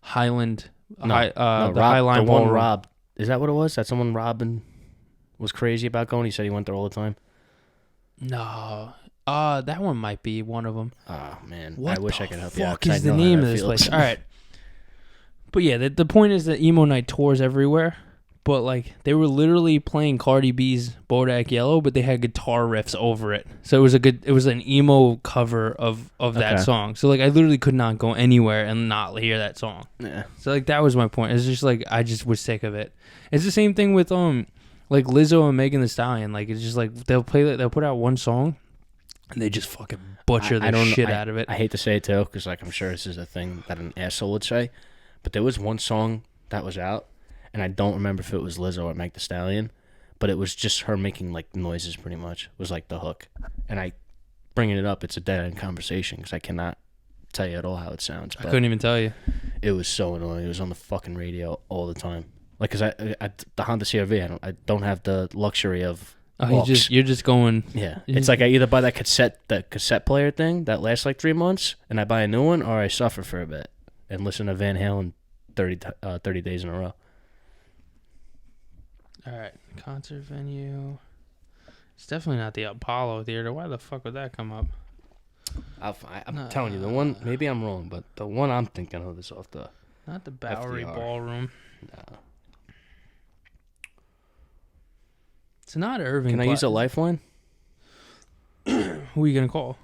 Highland. No, the Rob, Highline the one Ballroom. Rob. Is that what it was? That someone Robin was crazy about going. He said he went there all the time. No, that one might be one of them. Oh man, What I wish the I could help you out. fuck 'cause I is the know how name that of this feels. place? All right, but yeah, the point is that emo night tours everywhere. But like they were literally playing Cardi B's Bodak Yellow, but they had guitar riffs over it. So it was an emo cover of that Okay. song. So like I literally could not go anywhere and not hear that song. Yeah. So like that was my point. It's just like I just was sick of it. It's the same thing with like Lizzo and Megan Thee Stallion. Like it's just like they'll put out one song and they just fucking butcher the shit out of it. I hate to say it too, because like I'm sure this is a thing that an asshole would say, but there was one song that was out, and I don't remember if it was Lizzo or Meg Thee Stallion, but it was just her making like noises. Pretty much was like the hook, and I bringing it up. It's a dead end conversation because I cannot tell you at all how it sounds. I But couldn't even tell you. it was so annoying. It was on the fucking radio all the time. Like, cause I the Honda CRV, I don't have the luxury of. Oh, you're just going. Yeah, it's like I either buy that cassette player thing that lasts like 3 months, and I buy a new one, or I suffer for a bit and listen to Van Halen 30 days in a row. All right, concert venue. It's definitely not the Apollo Theater. Why the fuck would that come up? I'm telling you, the one, maybe I'm wrong, but the one I'm thinking of is off the. Not the Bowery FDR. Ballroom. No. It's not Irving. Can I use a lifeline? Who are you gonna call?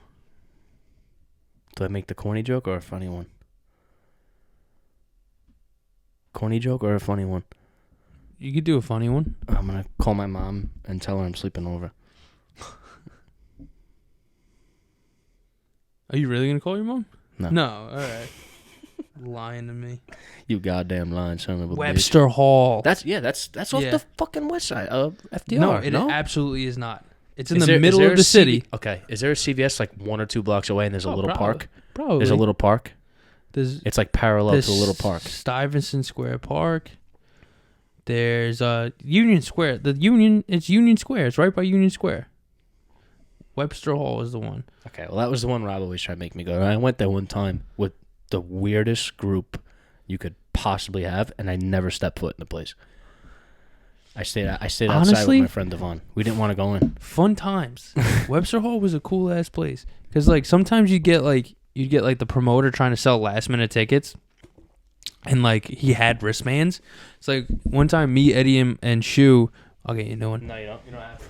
Do I make the corny joke or a funny one? Corny joke or a funny one? You could do a funny one. I'm gonna call my mom and tell her I'm sleeping over. Are you really gonna call your mom? No. No. All right. Lying to me. You goddamn lying son of a bitch. Webster Hall. That's off Yeah. the fucking west side of FDR. no, it absolutely is not. It's in Is the there- is middle there of a the CV city. Okay, is there a CVS like 1 or 2 blocks away, and there's a little park? Probably. There's a little park. There's It's like parallel to a little park. Stuyvesant Square Park. There's Union Square. It's Union Square. It's right by Union Square. Webster Hall is the one. Okay, well that was the one Rob always tried to make me go. I went there one time with the weirdest group you could possibly have, and I never stepped foot in the place. I stayed outside Honestly, with my friend Devon. We didn't want to go in. Fun times. Webster Hall was a cool ass place because like sometimes you'd get like the promoter trying to sell last minute tickets, and like he had wristbands. It's like one time me, Eddie, and Shu. Okay, you know what? No, you don't. You don't have to.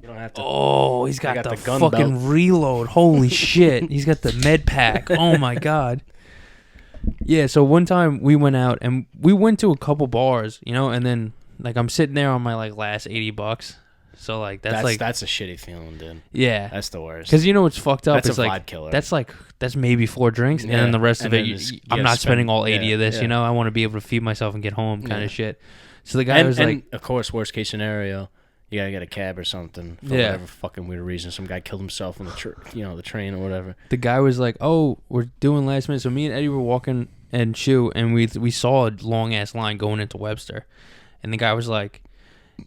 You don't have to. Oh, he's got, got the the gun fucking belt. reload. Holy shit. He's got the med pack. Oh my god. Yeah, so one time we went out and we went to a couple bars, and then like I'm sitting there on my like last $80. So like That's a shitty feeling, dude. yeah. That's the worst. Cuz what's fucked up That's is a like vibe killer. that's maybe 4 drinks and then the rest and of it then it's- I'm yeah, not spending spend- all 80 yeah, of this, yeah. I want to be able to feed myself and get home kind Yeah. of shit. So the guy was and like of course, worst case scenario, you gotta get a cab or something for Yeah. whatever fucking weird reason. Some guy killed himself on the train or whatever. the guy was like, "Oh, we're doing last minute." So me and Eddie were walking and Shu, and we saw a long ass line going into Webster, and the guy was like,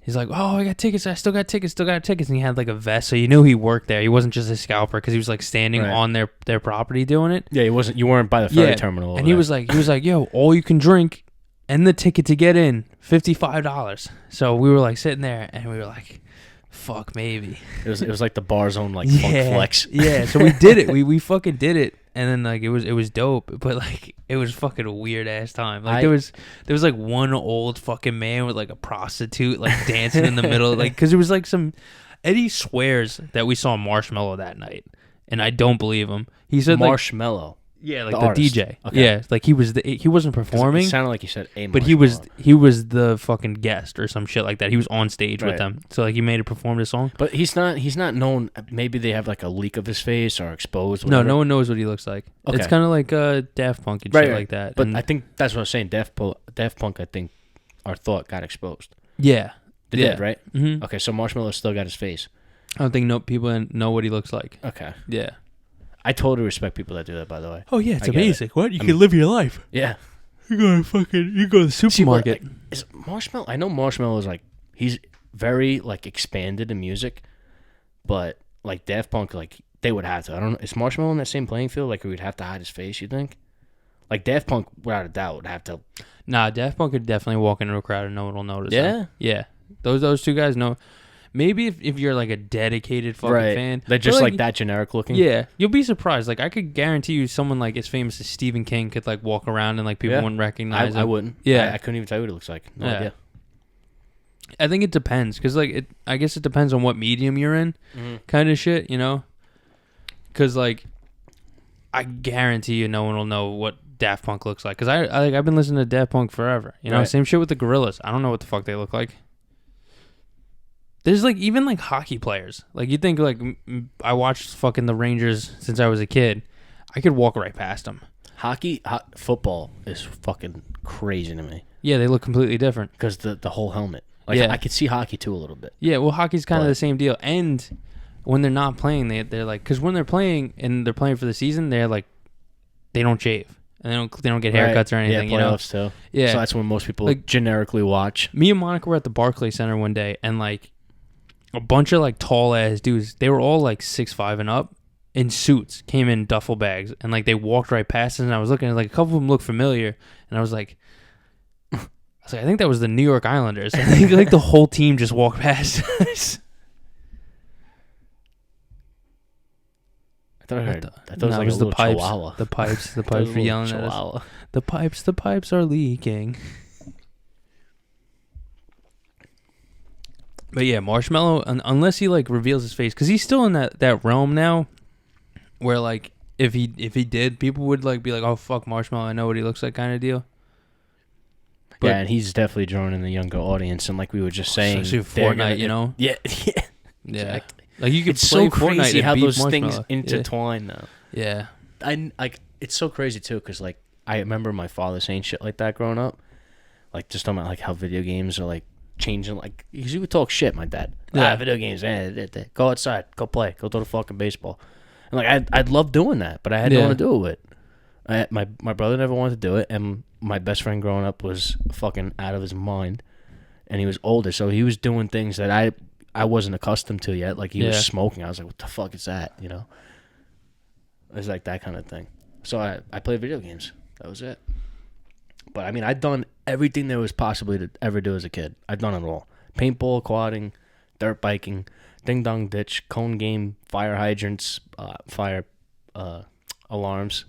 "He's like, oh, I got tickets. I still got tickets. And he had like a vest, so you knew he worked there. He wasn't just a scalper because he was like standing Right. on their property doing it. Yeah, you weren't by the ferry terminal. And over he there. was like, "Yo, all you can drink, and the ticket to get in, $55." So we were like sitting there, and we were like, "Fuck, maybe." it was like the bar zone, like funk flex. Yeah, so we did it. We fucking did it, and then like it was dope, but like it was fucking a weird ass time. Like there was like one old fucking man with like a prostitute like dancing in the middle, like because it was like some. Eddie swears that we saw Marshmello that night, and I don't believe him. He said Marshmello. yeah, like the the artist. DJ. Okay. Yeah, like he wasn't performing. It sounded like you said a But he was the fucking guest or some shit like that. He was on stage with Right. them, so like he made it perform the song. But he's not known. Maybe they have like a leak of his face or exposed. No, Whatever. no one knows what he looks like. Okay. It's kind of like Daft Punk and Right, shit right. like that. But And I think that's what I was saying. Daft Punk. I think our thought got exposed. yeah, They yeah. did, right? hmm Okay, so Marshmello still got his face. I don't think people know what he looks like. Okay, Yeah. I totally respect people that do that. By the way. Oh yeah, it's I get amazing. What you I can mean- live your life. Yeah. You go to the supermarket. Is Marshmello? I know Marshmello is like he's very like expanded in music, but like Daft Punk, like they would have to. I don't know. Is Marshmello in that same playing field? Like he would have to hide his face. You think? Like Daft Punk, without a doubt, would have to. Nah, Daft Punk could definitely walk into a crowd and no one will notice. Yeah? them. Yeah. Those two guys know. Maybe if you're like a dedicated fucking fan, They're but, just like that generic looking. Yeah, you'll be surprised. Like I could guarantee you, someone like as famous as Stephen King could like walk around and like people Yeah. wouldn't recognize him. I wouldn't. Yeah. I couldn't even tell you what it looks like. No Yeah. idea. I think it depends because like I guess it depends on what medium you're in, kind of shit, Because like, I guarantee you, no one will know what Daft Punk looks like. Because I've been listening to Daft Punk forever. Right. Same shit with the Gorillas. I don't know what the fuck they look like. There's like even like hockey players. Like you think like I watched fucking the Rangers since I was a kid. I could walk right past them. Football is fucking crazy to me Yeah, they look completely different. because the whole helmet. Like Yeah. I could see hockey too a little bit. Yeah, well, hockey's kind of But- the same deal. And when they're not playing, they're like, because when they're playing and they're playing for the season, they're like, they don't shave and they don't get haircuts or anything. Yeah, playoffs too. Yeah. So that's when most people Like- generically watch. Me and Monica were at the Barclays Center one day, and like a bunch of like tall ass dudes. They were all like 6'5" and up in suits, came in duffel bags, and like they walked right past us. And I was looking, like a couple of them looked familiar, and I was like, I think that was the New York Islanders. I think like the whole team just walked past us. I thought I heard. the- I thought it was No, like it was a the little pipes. chihuahua. The pipes. The I thought it was pipes a were little yelling at us. chihuahua. The pipes are leaking. But yeah, Marshmello, unless he like reveals his face, because he's still in that realm now, where like if he did, people would like be like, oh fuck Marshmello, I know what he looks like, kind of deal. But- Yeah, and he's definitely drawing in the younger audience, and like we were just saying, Especially they're Fortnite, gonna- you know? Yeah, yeah. Yeah, Exactly. like you could It's play so crazy Fortnite and how beat those things Marshmello. intertwine now. Yeah, I like it's so crazy too, because like I remember my father saying shit like that growing up, like just talking about like how video games are like changing. Like he would talk shit. My dad, video games, go outside, go play, go throw the fucking baseball. And like I'd love doing that, but I had no one to do it with. My brother never wanted to do it, and my best friend growing up was fucking out of his mind, and he was older, so he was doing things that I wasn't accustomed to yet. Like he was smoking. I was like, what the fuck is that? You know, it was like that kind of thing. So I played video games. That was it. But I mean, I'd done everything there was possibly to ever do as a kid. I'd done it all: paintball, quadding, dirt biking, ding dong ditch, cone game, fire hydrants, fire alarms.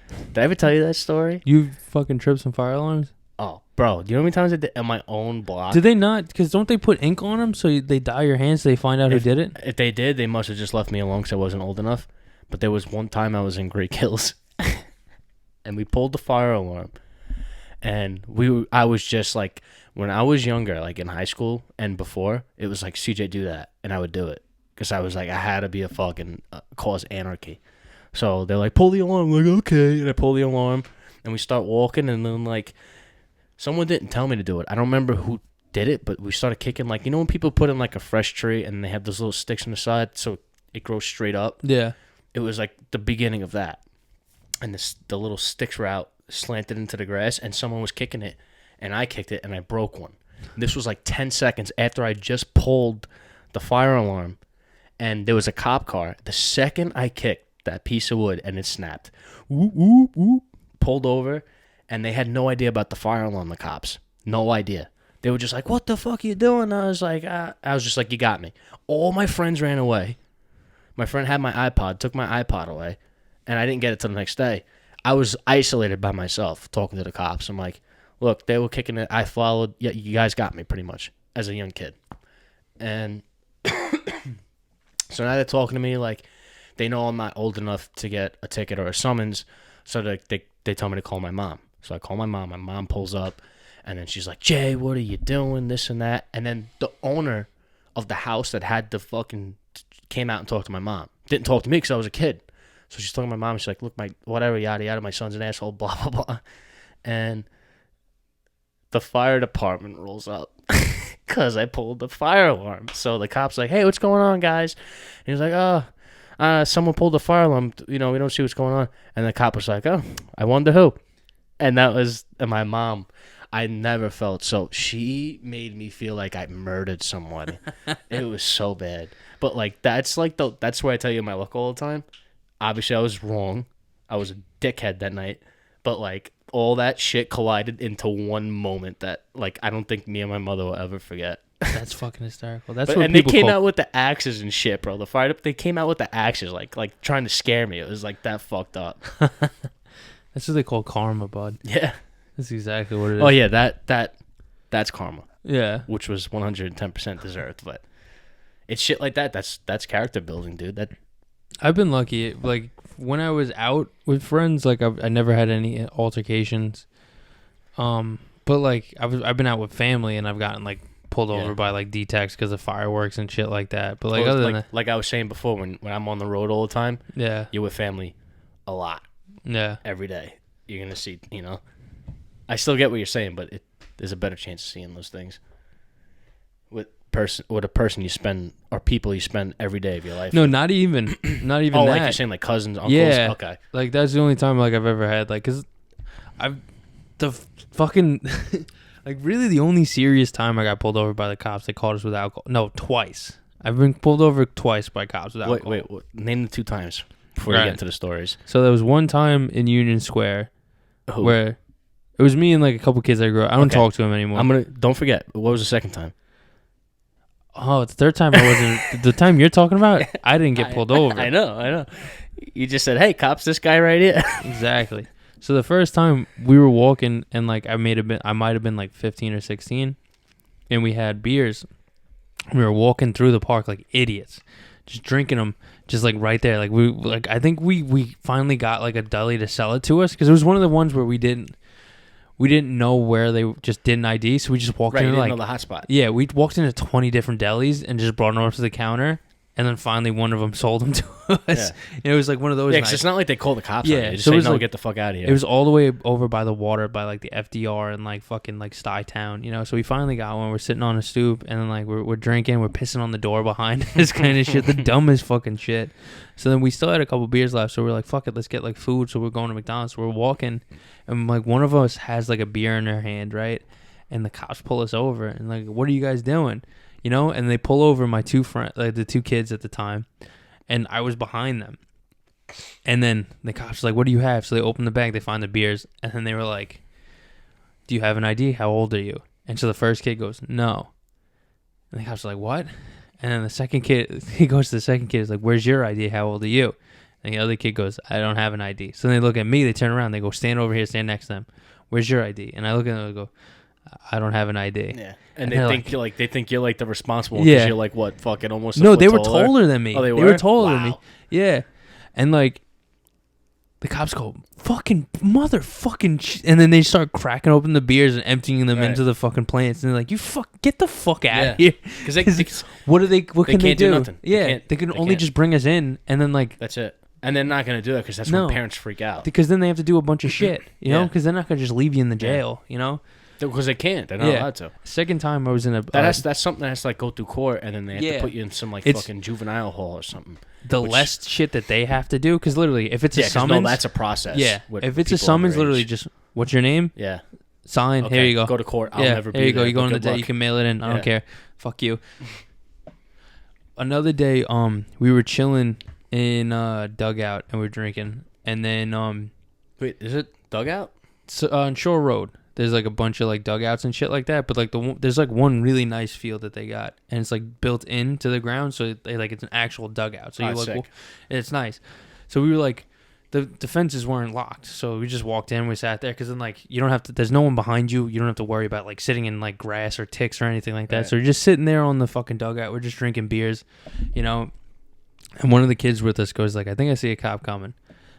Did I ever tell you that story? You fucking tripped some fire alarms? Oh, bro, do you know how many times I did on my own block? Did they not? Because don't they put ink on them so they dye your hands so they find out who did it? If they did, they must have just left me alone because I wasn't old enough. But there was one time I was in Great Hills, and we pulled the fire alarm. And I was just like, when I was younger, like in high school and before, it was like, CJ, do that. And I would do it. Because I was like, I had to be a fucking cause anarchy. So they're like, pull the alarm. I'm like, okay. And I pull the alarm. And we start walking. And then like, someone didn't tell me to do it. I don't remember who did it, but we started kicking. Like, you know when people put in like a fresh tree and they have those little sticks on the side so it grows straight up? Yeah. It was like the beginning of that. And the little sticks were out, slanted into the grass, and someone was kicking it, and I kicked it, and I broke one. This was like 10 seconds after I just pulled the fire alarm, and there was a cop car. The second I kicked that piece of wood, and it snapped, whoop, whoop, whoop, pulled over, and they had no idea about the fire alarm, the cops. No idea. They were just like, what the fuck are you doing? I was just like, you got me. All my friends ran away. My friend had my iPod, took my iPod away, and I didn't get it till the next day. I was isolated by myself talking to the cops. I'm like, look, they were kicking it. I followed. Yeah, you guys got me pretty much as a young kid. And so now they're talking to me like they know I'm not old enough to get a ticket or a summons. So they tell me to call my mom. So I call my mom. My mom pulls up, and then she's like, Jay, what are you doing? This and that. And then the owner of the house that had the fucking came out and talked to my mom. Didn't talk to me because I was a kid. So she's talking to my mom. She's like, look, my whatever, yada, yada, my son's an asshole, blah, blah, blah. And the fire department rolls up because I pulled the fire alarm. So the cop's like, hey, what's going on, guys? And he's like, someone pulled the fire alarm. You know, we don't see what's going on. And the cop was like, oh, I wonder who. And that was my mom. I never felt so. She made me feel like I murdered someone. It was so bad. But like that's where I tell you my luck all the time. Obviously, I was wrong. I was a dickhead that night. But, like, all that shit collided into one moment that, like, I don't think me and my mother will ever forget. That's fucking hysterical. And they came out with the axes and shit, bro. They came out with the axes, like trying to scare me. It was, like, that fucked up. That's what they call karma, bud. Yeah. That's exactly what it is. Oh, yeah, that's karma. Yeah. Which was 110% deserved. But it's shit like that. That's character building, dude. I've been lucky. Like, when I was out with friends, like, I never had any altercations. But, like, I've been out with family, and I've gotten, like, pulled over by, like, D-Tex because of fireworks and shit like that. But, like, other than that... Like I was saying before, when I'm on the road all the time, yeah, you're with family a lot. Yeah. Every day. You're going to see, you know. I still get what you're saying, but there's a better chance of seeing those things. With a person you spend or people you spend every day of your life. No, not even oh, that. Like you're saying, like cousins, uncles. Yeah, okay. Like that's the only time like I've ever had like, cause fucking like really the only serious time I got pulled over by the cops. They caught us with alcohol. No, twice. I've been pulled over twice by cops with alcohol. Wait. Name the two times before you get into the stories. So there was one time in Union Square where it was me and like a couple kids I grew up. I don't talk to them anymore. Don't forget. What was the second time? Oh, it's the third time I wasn't. The time you're talking about, I didn't get pulled over. I know. You just said, hey, cops, this guy right here. Exactly. So the first time we were walking and like I might have been like 15 or 16 and we had beers. We were walking through the park like idiots, just drinking them just like right there. Like I think we finally got like a deli to sell it to us because it was one of the ones where we didn't know where they just didn't ID, so we just walked into you didn't like know the hot spot. Yeah, we walked into 20 different delis and just brought them up to the counter And then finally, one of them sold them to us. Yeah. And it was like one of those. Yeah, because nights. it's not like they call the cops. Yeah, on you. They just so it say, was no, like- get the fuck out of here. It was all the way over by the water, by like the FDR and like fucking like Stuytown, you know. So we finally got one. We're sitting on a stoop and then like we're drinking, we're pissing on the door behind us, kind of shit, the dumbest fucking shit. So then we still had a couple beers left, so we're like, fuck it, let's get like food. So we're going to McDonald's. So we're walking, and like one of us has like a beer in their hand, right? And the cops pull us over and like, what are you guys doing? You know? And they pull over my two friends, like the two kids at the time, and I was behind them. And then the cops were like, what do you have? So they open the bag, they find the beers, and then they were like, do you have an ID? How old are you? And so the first kid goes, no. And the cops are like, what? And then the second kid, he goes to the second kid, he's like, where's your ID? How old are you? And the other kid goes, I don't have an ID. So they look at me, they turn around, they go, stand over here, stand next to them. Where's your ID? And I look at them and go, I don't have an ID. Yeah, And and they they're think they think you're like the responsible one Yeah. because you're like what fucking almost. A No, foot they were taller. taller than me. Oh, they were were? taller than me. Wow. Yeah. And like, the cops go, fucking motherfucking, and then they start cracking open the beers and emptying them Right. into the fucking plants. And they're like, get the fuck out Yeah. of here. Because What can they can't do do? nothing. They Yeah, can't- they can they only can't. just bring us in, and then like, that's it, and they're not gonna do that because that's No. when parents freak out because then they have to do a bunch of shit, you know, Yeah. because they're not gonna just leave you in the jail, you know. because they can't. They're not Yeah. allowed to. Second time I was in a That's something that has to like go through court, and then they have Yeah. to put you in some like It's- fucking juvenile hall or something. the which- less shit that they have to do, because literally, if it's a 'cause summons, no, that's a process. yeah, with if it's a people summons, underage. literally just what's your name, yeah. sign, Okay, here you go. Go to court. I'll yeah, never be here you go. there, You go but on the good day. luck. You can mail it in. I Yeah. don't care. Fuck you. Another day, we were chilling in dugout and we're drinking, and then Wait, is it dugout? so, on Shore Road, there's like a bunch of like dugouts and shit like that. But like there's like one really nice field that they got, and it's like built into the ground, so it's an actual dugout. So Oh, you like, sick. it's nice. So we were like, the fences weren't locked, so we just walked in. We sat there because then like you don't have to. There's no one behind you. You don't have to worry about like sitting in like grass or ticks or anything like that. Right. So you're just sitting there on the fucking dugout. We're just drinking beers, you know. And one of the kids with us goes like, I think I see a cop coming.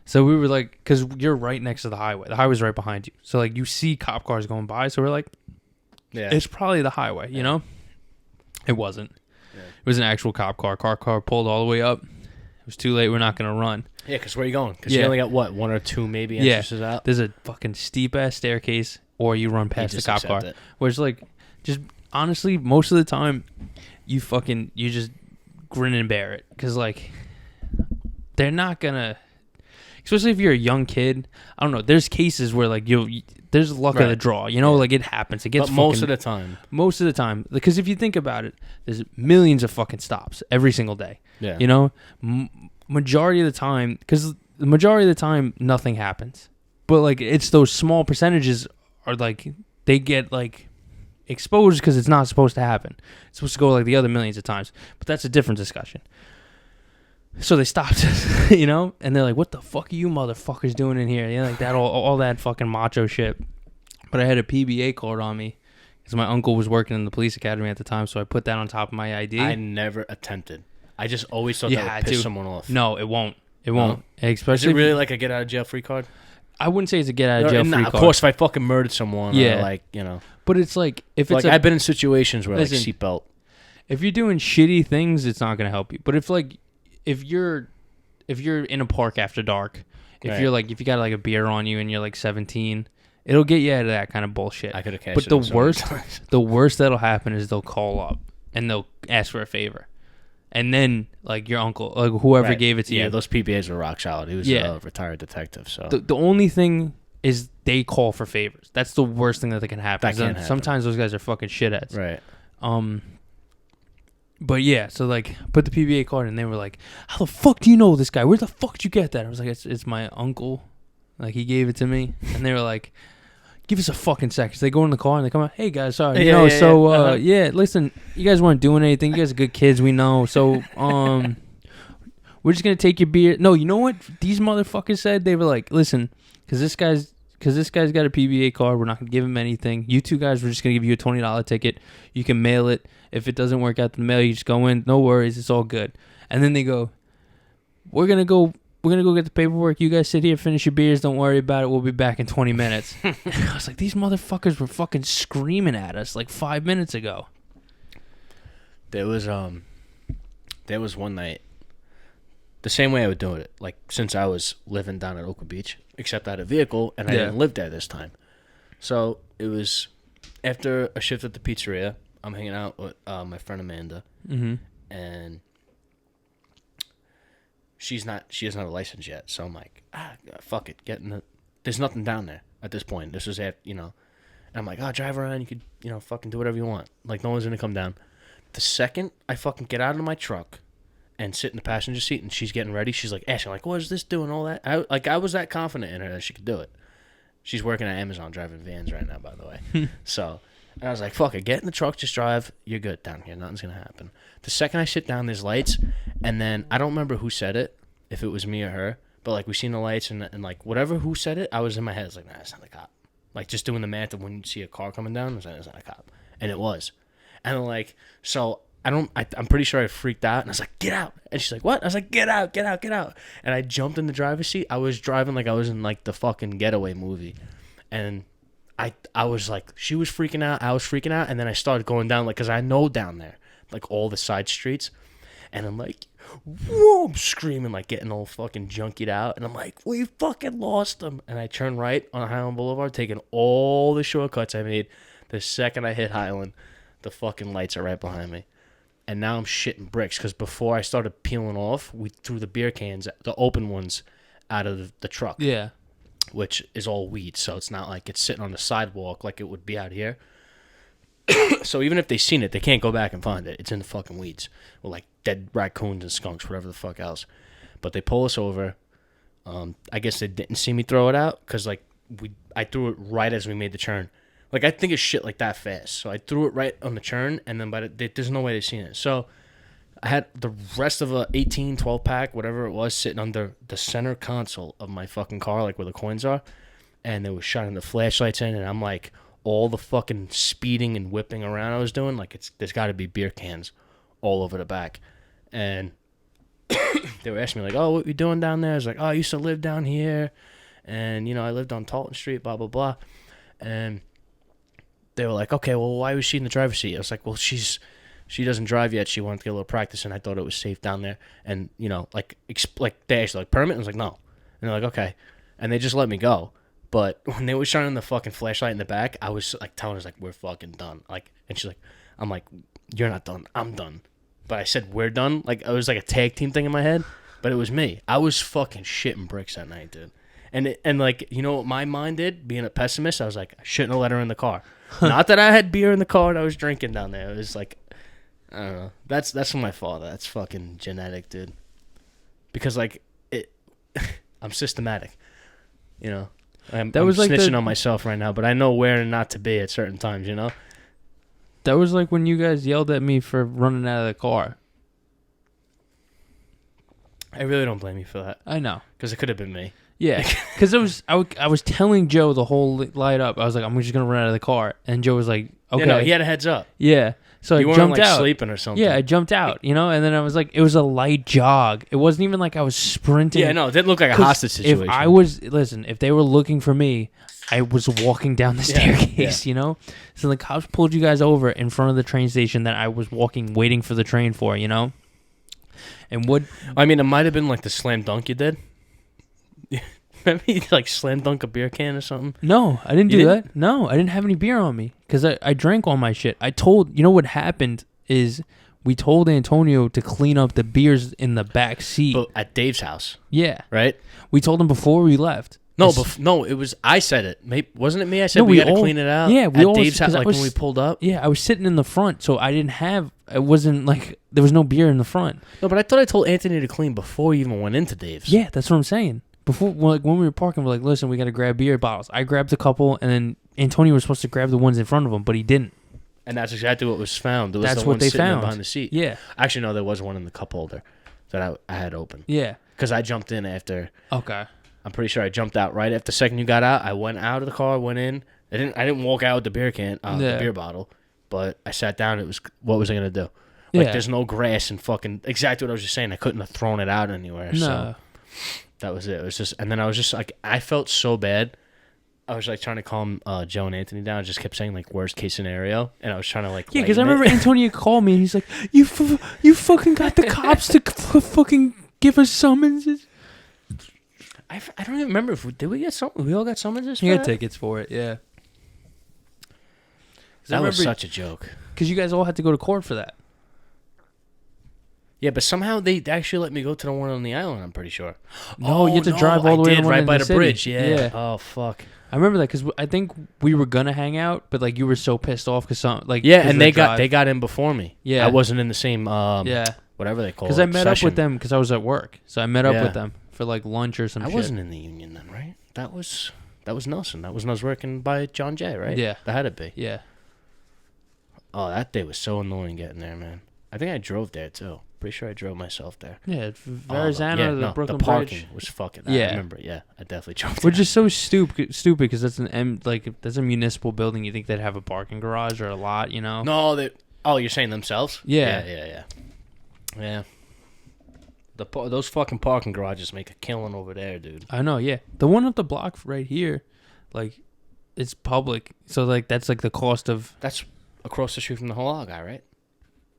So we were like, because you're right next to the highway. The highway's right behind you. So like you see cop cars going by. So we're like, Yeah. it's probably the highway, you know? It wasn't. Yeah. It was an actual cop car. Car pulled all the way up. It was too late. We're not going to run. Yeah, because where are you going? Because Yeah. you only got what, one or two maybe Yeah. entrances out. There's a fucking steep ass staircase, or you run You past the just cop accept car. it. Where it's like, just honestly, most of the time, you just grin and bear it. Because like, they're not going to, especially if you're a young kid. I don't know. There's cases where like there's luck of the Right. draw. You know, Yeah. like it happens. It gets But most fucking- of the time. most of the time, because if you think about it, there's millions of fucking stops every single day. Yeah. You know, majority of the time, because the majority of the time nothing happens, but like it's those small percentages are like they get like exposed because it's not supposed to happen. It's supposed to go like the other millions of times, but that's a different discussion. So they stopped us, you know, and they're like, "What the fuck are you motherfuckers doing in here?" You know, like that, all that fucking macho shit. But I had a PBA card on me because my uncle was working in the police academy at the time, so I put that on top of my ID. I never attempted. I just always thought Yeah, that would piss dude. someone off. No, it won't. It No? won't. Is Especially it really like a get out of jail free card? I wouldn't say it's a get out of jail Nah, free of card. course, if I fucking murdered someone, Yeah. or like, you know. But it's like if it's Like, I've been in situations where, like, Listen. seatbelt. if you're doing shitty things, it's not gonna help you. But if you're in a park after dark, if Right. you're like if you got like a beer on you and you're like 17, it'll get you out of that kind of bullshit. I could have cashed But it the in so many worst, times. the worst that'll happen is they'll call up and they'll ask for a favor, and then like your uncle, like whoever Right. gave it to Yeah, you. those PBAs were rock solid. He was Yeah. a retired detective, so. The only thing is they call for favors. That's the worst thing that can happen. That can't happen. Sometimes those guys are fucking shitheads. Right. But yeah, so like put the PBA card and they were like, "How the fuck do you know this guy? Where the fuck did you get that?" I was like, "It's my uncle, like he gave it to me." And they were like, "Give us a fucking sec." So they go in the car and they come out, "Hey guys, sorry, Yeah, yeah, so yeah. Uh-huh. yeah, listen, you guys weren't doing anything. You guys are good kids, we know. So we're just gonna take your beer." No, you know what these motherfuckers said? They were like, "Listen, because this guy's got a PBA card, we're not gonna give him anything. You two guys, we're just gonna give you a $20 ticket. You can mail it. If it doesn't work out the mail, you just go in. No worries, it's all good." And then they go, we're gonna go get the paperwork. You guys sit here, finish your beers. Don't worry about it. We'll be back in 20 minutes. And I was like, these motherfuckers were fucking screaming at us like 5 minutes ago. There was, there was one night, the same way I would do it, like since I was living down at Oakwood Beach, except I had a vehicle and I Yeah. didn't live there this time. So it was after a shift at the pizzeria. I'm hanging out with my friend Amanda, and she doesn't have a license yet. So I'm like, fuck it, there's nothing down there at this point. This was after, and I'm like, drive around. You could, fucking do whatever you want. Like no one's gonna come down. The second I fucking get out of my truck and sit in the passenger seat and she's getting ready, she's like asking, like, what is this doing, all that? I was that confident in her that she could do it. She's working at Amazon driving vans right now, by the way. So, and I was like, fuck it, get in the truck, just drive. You're good down here. Nothing's going to happen. The second I sit down, there's lights. And then I don't remember who said it, if it was me or her. But, like, we seen the lights and like, whatever who said it, I was in my head. I was like, nah, it's not the cop. Like, just doing the math of when you see a car coming down, I was like, it's not a cop. And it was. And, like, so I'm pretty sure I freaked out. And I was like, get out. And she's like, what? I was like, get out, get out, get out. And I jumped in the driver's seat. I was driving like I was in, like, the fucking Getaway movie. And I was like, she was freaking out, I was freaking out, and then I started going down, like, because I know down there, like, all the side streets, and I'm like, whoa, I'm screaming, like, getting all fucking junkied out, and I'm like, we fucking lost them, and I turn right on Highland Boulevard, taking all the shortcuts I made. The second I hit Highland, the fucking lights are right behind me, and now I'm shitting bricks, because before I started peeling off, we threw the beer cans, the open ones, out of the truck. Yeah. Which is all weed, so it's not like it's sitting on the sidewalk like it would be out here. So even if they seen it, they can't go back and find it. It's in the fucking weeds. Or like dead raccoons and skunks, whatever the fuck else. But they pull us over. I guess they didn't see me throw it out because like I threw it right as we made the turn. Like I think of shit like that fast. So I threw it right on the turn, and then there's no way they seen it. So I had the rest of a 18, 12-pack, whatever it was, sitting under the center console of my fucking car, like where the coins are. And they were shining the flashlights in, and I'm like, all the fucking speeding and whipping around I was doing, like there's got to be beer cans all over the back. And they were asking me, like, oh, what you doing down there? I was like, oh, I used to live down here. And, I lived on Talton Street, blah, blah, blah. And they were like, okay, well, why was she in the driver's seat? I was like, well, she doesn't drive yet. She wanted to get a little practice, and I thought it was safe down there. And, like they asked, like, permit? I was like, no. And they're like, okay. And they just let me go. But when they were shining the fucking flashlight in the back, I was, like, telling her, like, we're fucking done. Like, and she's like, I'm like, you're not done. I'm done. But I said, we're done. Like, it was like a tag team thing in my head. But it was me. I was fucking shitting bricks that night, dude. And like, what my mind did? Being a pessimist, I was like, I shouldn't have let her in the car. Not that I had beer in the car and I was drinking down there. It was like, I don't know. That's from my father. That's fucking genetic, dude. Because like I'm systematic. I'm snitching on myself right now, but I know where not to be at certain times. That was like when you guys yelled at me for running out of the car. I really don't blame you for that. I know, because it could have been me. Yeah, because I was telling Joe the whole light up. I was like, I'm just gonna run out of the car, and Joe was like, okay. Yeah, no, he had a heads up. Yeah. So you I jumped weren't, like, out. sleeping or something. Yeah, I jumped out, and then I was like, it was a light jog. It wasn't even like I was sprinting. Yeah, no, it didn't look like a hostage situation. If they were looking for me, I was walking down the staircase, So the cops pulled you guys over in front of the train station that I was waiting for the train for, And what? I mean, it might have been like the slam dunk you did. Remember you like slam dunk a beer can or something? No, I didn't do that. No, I didn't have any beer on me because I drank all my shit. What happened is we told Antonio to clean up the beers in the back seat. But at Dave's house. Yeah. Right? We told him before we left. No, it was, I said it. Maybe, wasn't it me? I said we had to clean it out? Yeah, at Dave's house, like when we pulled up? Yeah, I was sitting in the front, so it wasn't like, there was no beer in the front. No, but I thought I told Anthony to clean before we even went into Dave's. Yeah, that's what I'm saying. Before, like when we were parking, we're like, listen, we got to grab beer bottles. I grabbed a couple, and then Antonio was supposed to grab the ones in front of him, but he didn't. And that's exactly what was found. That's what they found behind the seat. Yeah. Actually, no, there was one in the cup holder that I had open. Yeah. Because I jumped in after. Okay. I'm pretty sure I jumped out right after the second you got out. I went out of the car, went in. I didn't walk out with the beer can, the beer bottle, but I sat down. It was, what was I gonna do? Like, there's no grass and fucking exactly what I was just saying. I couldn't have thrown it out anywhere. No. So that was it. It was just, and then I was just like, I felt so bad. I was like trying to calm Joe and Anthony down. I just kept saying like worst case scenario, and I was trying to like Yeah, because I lighten remember Antonio called me and he's like, "You fucking got the cops to fucking give us summonses." I don't even remember if did we get some. We all got summonses. You for got that? tickets for it, yeah. That was such a joke. Because you guys all had to go to court for that. Yeah, but somehow they actually let me go to the one on the island. I'm pretty sure. No, you had to drive all the way to the one right in by the the city. bridge. Yeah. Yeah. Oh fuck. I remember that because I think we were gonna hang out, but like you were so pissed off because Yeah, 'cause and of they the got drive. in before me. Yeah. I wasn't in the same yeah, whatever they call it. because I met up session. with them because I was at work, so I met up Yeah. with them for like lunch or some I shit. wasn't in the union then, right? That was Nelson. That was when I was working by John Jay, right? Yeah. That had to be. Yeah, Oh, that day was so annoying getting there, man. I think I drove there too. Pretty sure I drove myself there. yeah, Oh, Verrazano, yeah, the no, Brooklyn the parking Bridge, was fucking. Yeah. I remember. Yeah, I definitely drove there. which is so stupid because that's that's a municipal building. You think they'd have a parking garage or a lot, you know? No, they. Oh, you're saying themselves? Yeah. Yeah. Those fucking parking garages make a killing over there, dude. I know. Yeah, the one up the block right here, like, it's public, so like that's like the cost of. That's across the street from the halal guy, right?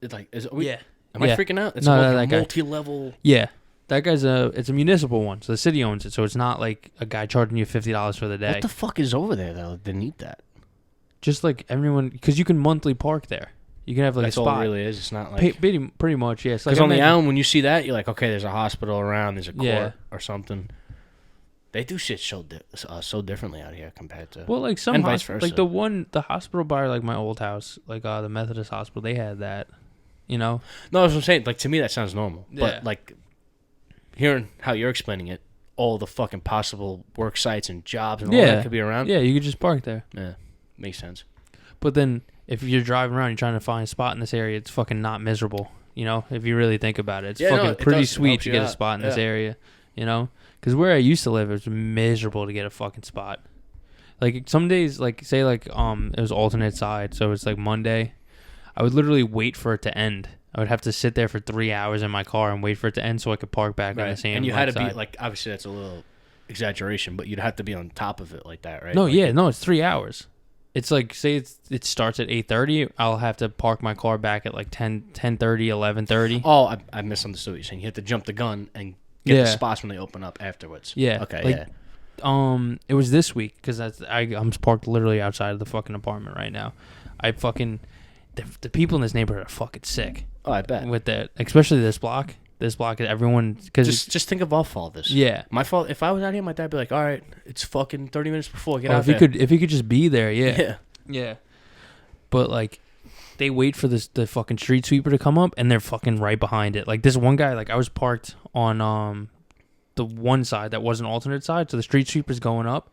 It's like, Yeah. Am I Yeah. freaking out? It's No, like no, a that guy. multi-level. Yeah, that guy's it's a municipal one, so the city owns it. So it's not like a guy charging you $50 for the day. What the fuck is over there though? They need that. Just like everyone, because you can monthly park there. You can have like That's a all spot. it really is. It's not like Pretty much, yeah. because Like, on the imagine- island when you see that, you're like, okay, there's a hospital around, there's a court Yeah. or something. They do shit so differently out here compared to. Well, like some and vice versa. like the hospital by like my old house, like the Methodist hospital, they had that. You know? No, that's what I'm saying. Like to me, that sounds normal. Yeah. But like hearing how you're explaining it, all the fucking possible work sites and jobs and all that could be around. Yeah, you could just park there. Yeah, makes sense. But then if you're driving around, you're trying to find a spot in this area, it's fucking not miserable. You know, if you really think about it, it's Yeah, no, fucking it pretty does. It sweet helps to you get a out. spot in this Yeah. area. You know, because where I used to live, it was miserable to get a fucking spot. Like some days, like say like it was alternate side, so it's like Monday. I would literally wait for it to end. I would have to sit there for 3 hours in my car and wait for it to end so I could park back on the same. And you had to side. be like, obviously that's a little exaggeration, but you'd have to be on top of it like that, right? No, Like, yeah, no, it's 3 hours. It's like say it starts at 8:30. I'll have to park my car back at like 10:30, 11:30. Oh, I misunderstood what you're saying. You have to jump the gun and get Yeah. the spots when they open up afterwards. Yeah. Okay. Like, yeah. It was this week because I'm parked literally outside of the fucking apartment right now. I fucking the people in this neighborhood are fucking sick Oh, I bet. with that, especially this block. This block, everyone because Just think of our fault. This. yeah. My fault. If I was out here, my dad'd be like, "All right, it's fucking 30 minutes before. Get Oh, out if he could just be there, yeah. Yeah. Yeah. But like they wait for the fucking street sweeper to come up and they're fucking right behind it. Like this one guy, like I was parked on the one side that was an alternate side, so the street sweeper's going up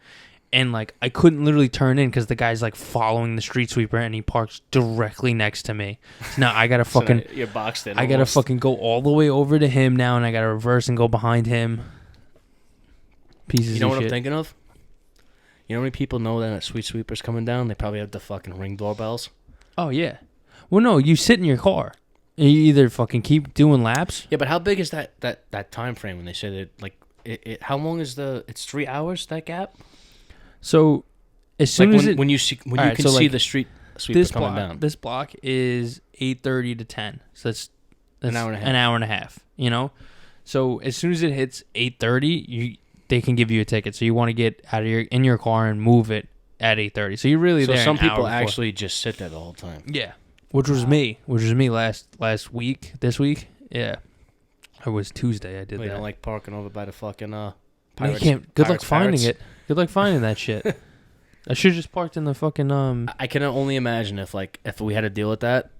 and like I couldn't literally turn in because the guy's like following the street sweeper and he parks directly next to me. So now I gotta fucking So you're boxed in. I gotta almost. fucking go all the way over to him now and I gotta reverse and go behind him. Pieces You know of what shit. I'm thinking of? You know how many people know that a street sweeper's coming down? They probably have the fucking ring doorbells. Oh yeah. Well no, you sit in your car. And you either fucking keep doing laps. Yeah, but how big is that time frame when they say that like how long is it's 3 hours that gap? So as soon Like as when you see when All you right, can so, see like, the street sweeper this coming block, down. this block is 8:30 to 10. So that's An hour and a half. An hour and a half. You know, so as soon as it hits 8:30, they can give you a ticket. So you want to get out of in your car and move it at 8:30. So you're really So there. some an hour people before. actually just sit there the whole time. Yeah, which was me last week. This week, yeah, it was Tuesday. I did Wait, that. don't like parking over by the fucking No, you pirates. can't. Good luck Pirates, finding pirates. it. Good luck finding that shit. I should have just parked in the fucking I can only imagine if we had to deal with that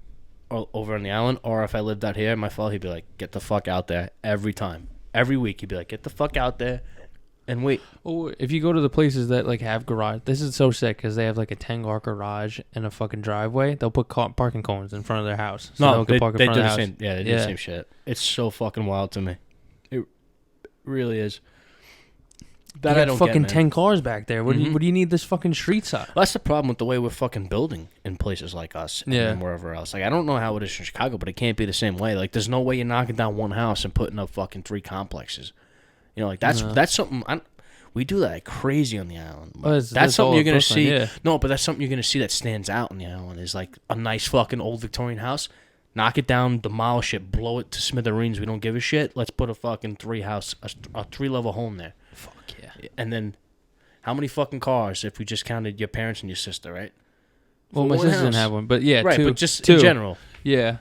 over on the island, or if I lived out here, my father, he'd be like, "Get the fuck out there!" Every time, every week, he'd be like, "Get the fuck out there," and wait. Or if you go to the places that like have garage, this is so sick because they have like a 10-car garage and a fucking driveway. They'll put parking cones in front of their house. So No, they they can park in do front the of their same. house. Yeah, they do the same shit. It's so fucking wild to me. It really is. That I I don't fucking get, man. 10 cars back there. What do you need this fucking street side? Well, that's the problem with the way we're fucking building in places like us Yeah. and wherever else. Like, I don't know how it is in Chicago, but it can't be the same way. Like, there's no way you're knocking down one house and putting up fucking 3 complexes. You know, like, that's something. We do that like crazy on the island. Oh, that's that's something all you're of gonna Brooklyn, see. yeah. No, but that's something you're gonna see that stands out on the island is like a nice fucking old Victorian house. Knock it down, demolish it, blow it to smithereens. We don't give a shit. Let's put a fucking a 3-level home there. Fuck yeah. And then, how many fucking cars if we just counted your parents and your sister, right? Well, For my one sister didn't house. have one, but yeah, Right, two. but just two. in general, Yeah.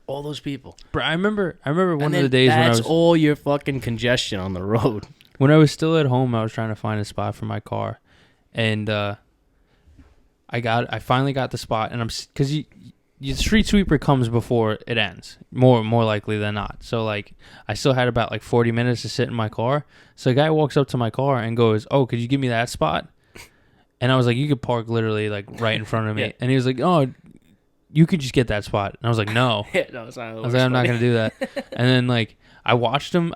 all those people. Bro, I remember one And of then the days when I that's was all your fucking congestion on the road. when I was still at home. I was trying to find a spot for my car, and I finally got the spot, and because your street sweeper comes before it ends, more likely than not. So like, I still had about like 40 minutes to sit in my car. So the guy walks up to my car and goes, "Oh, could you give me that spot?" And I was like, "You could park literally like right in front of me." Yeah. And he was like, "Oh, you could just get that spot." And I was like, "No." Yeah, no, it's not. I was like, "I'm not gonna do that." And then like I watched him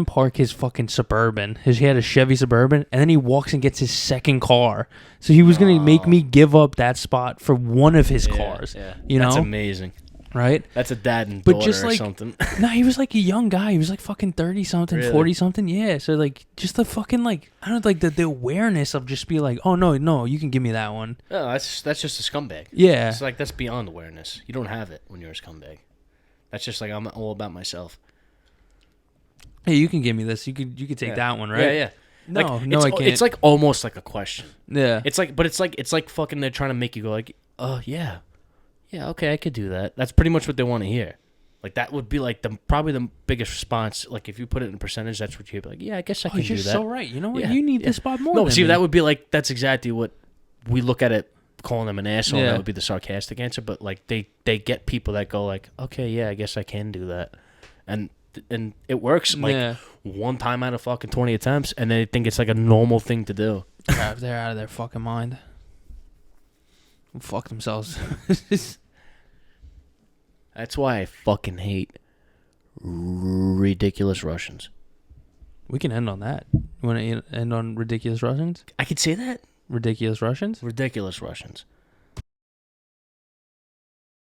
park his fucking Suburban. He had a Chevy Suburban, and then he walks and gets his second car. So he was gonna make me give up that spot for one of his cars. Yeah. You That's know, amazing. right? That's a dad and But daughter just or like, something. no, he was like a young guy. He was like fucking 30 something, Really? 40 something. Yeah. So like, just the fucking like, I don't know, like the awareness of just be like, oh no, you can give me that one. No, that's just a scumbag. Yeah. It's like that's beyond awareness. You don't have it when you're a scumbag. That's just like I'm all about myself. Hey, you can give me this. You could take that one, right? Yeah. No, Like, no, I can't. It's like almost like a question. Yeah. It's like fucking they're trying to make you go like, oh yeah, okay, I could do that. That's pretty much what they want to hear. Like that would be like probably the biggest response. Like if you put it in percentage, that's what you'd be like. Yeah, I guess I can do you're that. so right. You know what? Yeah, You need yeah. this spot more. No, than see, me. that would be like that's exactly what we look at it. Calling them an asshole, Yeah. that would be the sarcastic answer. But like they get people that go like, okay, yeah, I guess I can do that, and it works like Yeah. one time out of fucking 20 attempts, and they think it's like a normal thing to do. They're out of their fucking mind. Fuck themselves. That's why I fucking hate ridiculous Russians. We can end on that. You want to end on ridiculous Russians? I could say that? Ridiculous Russians? Ridiculous Russians.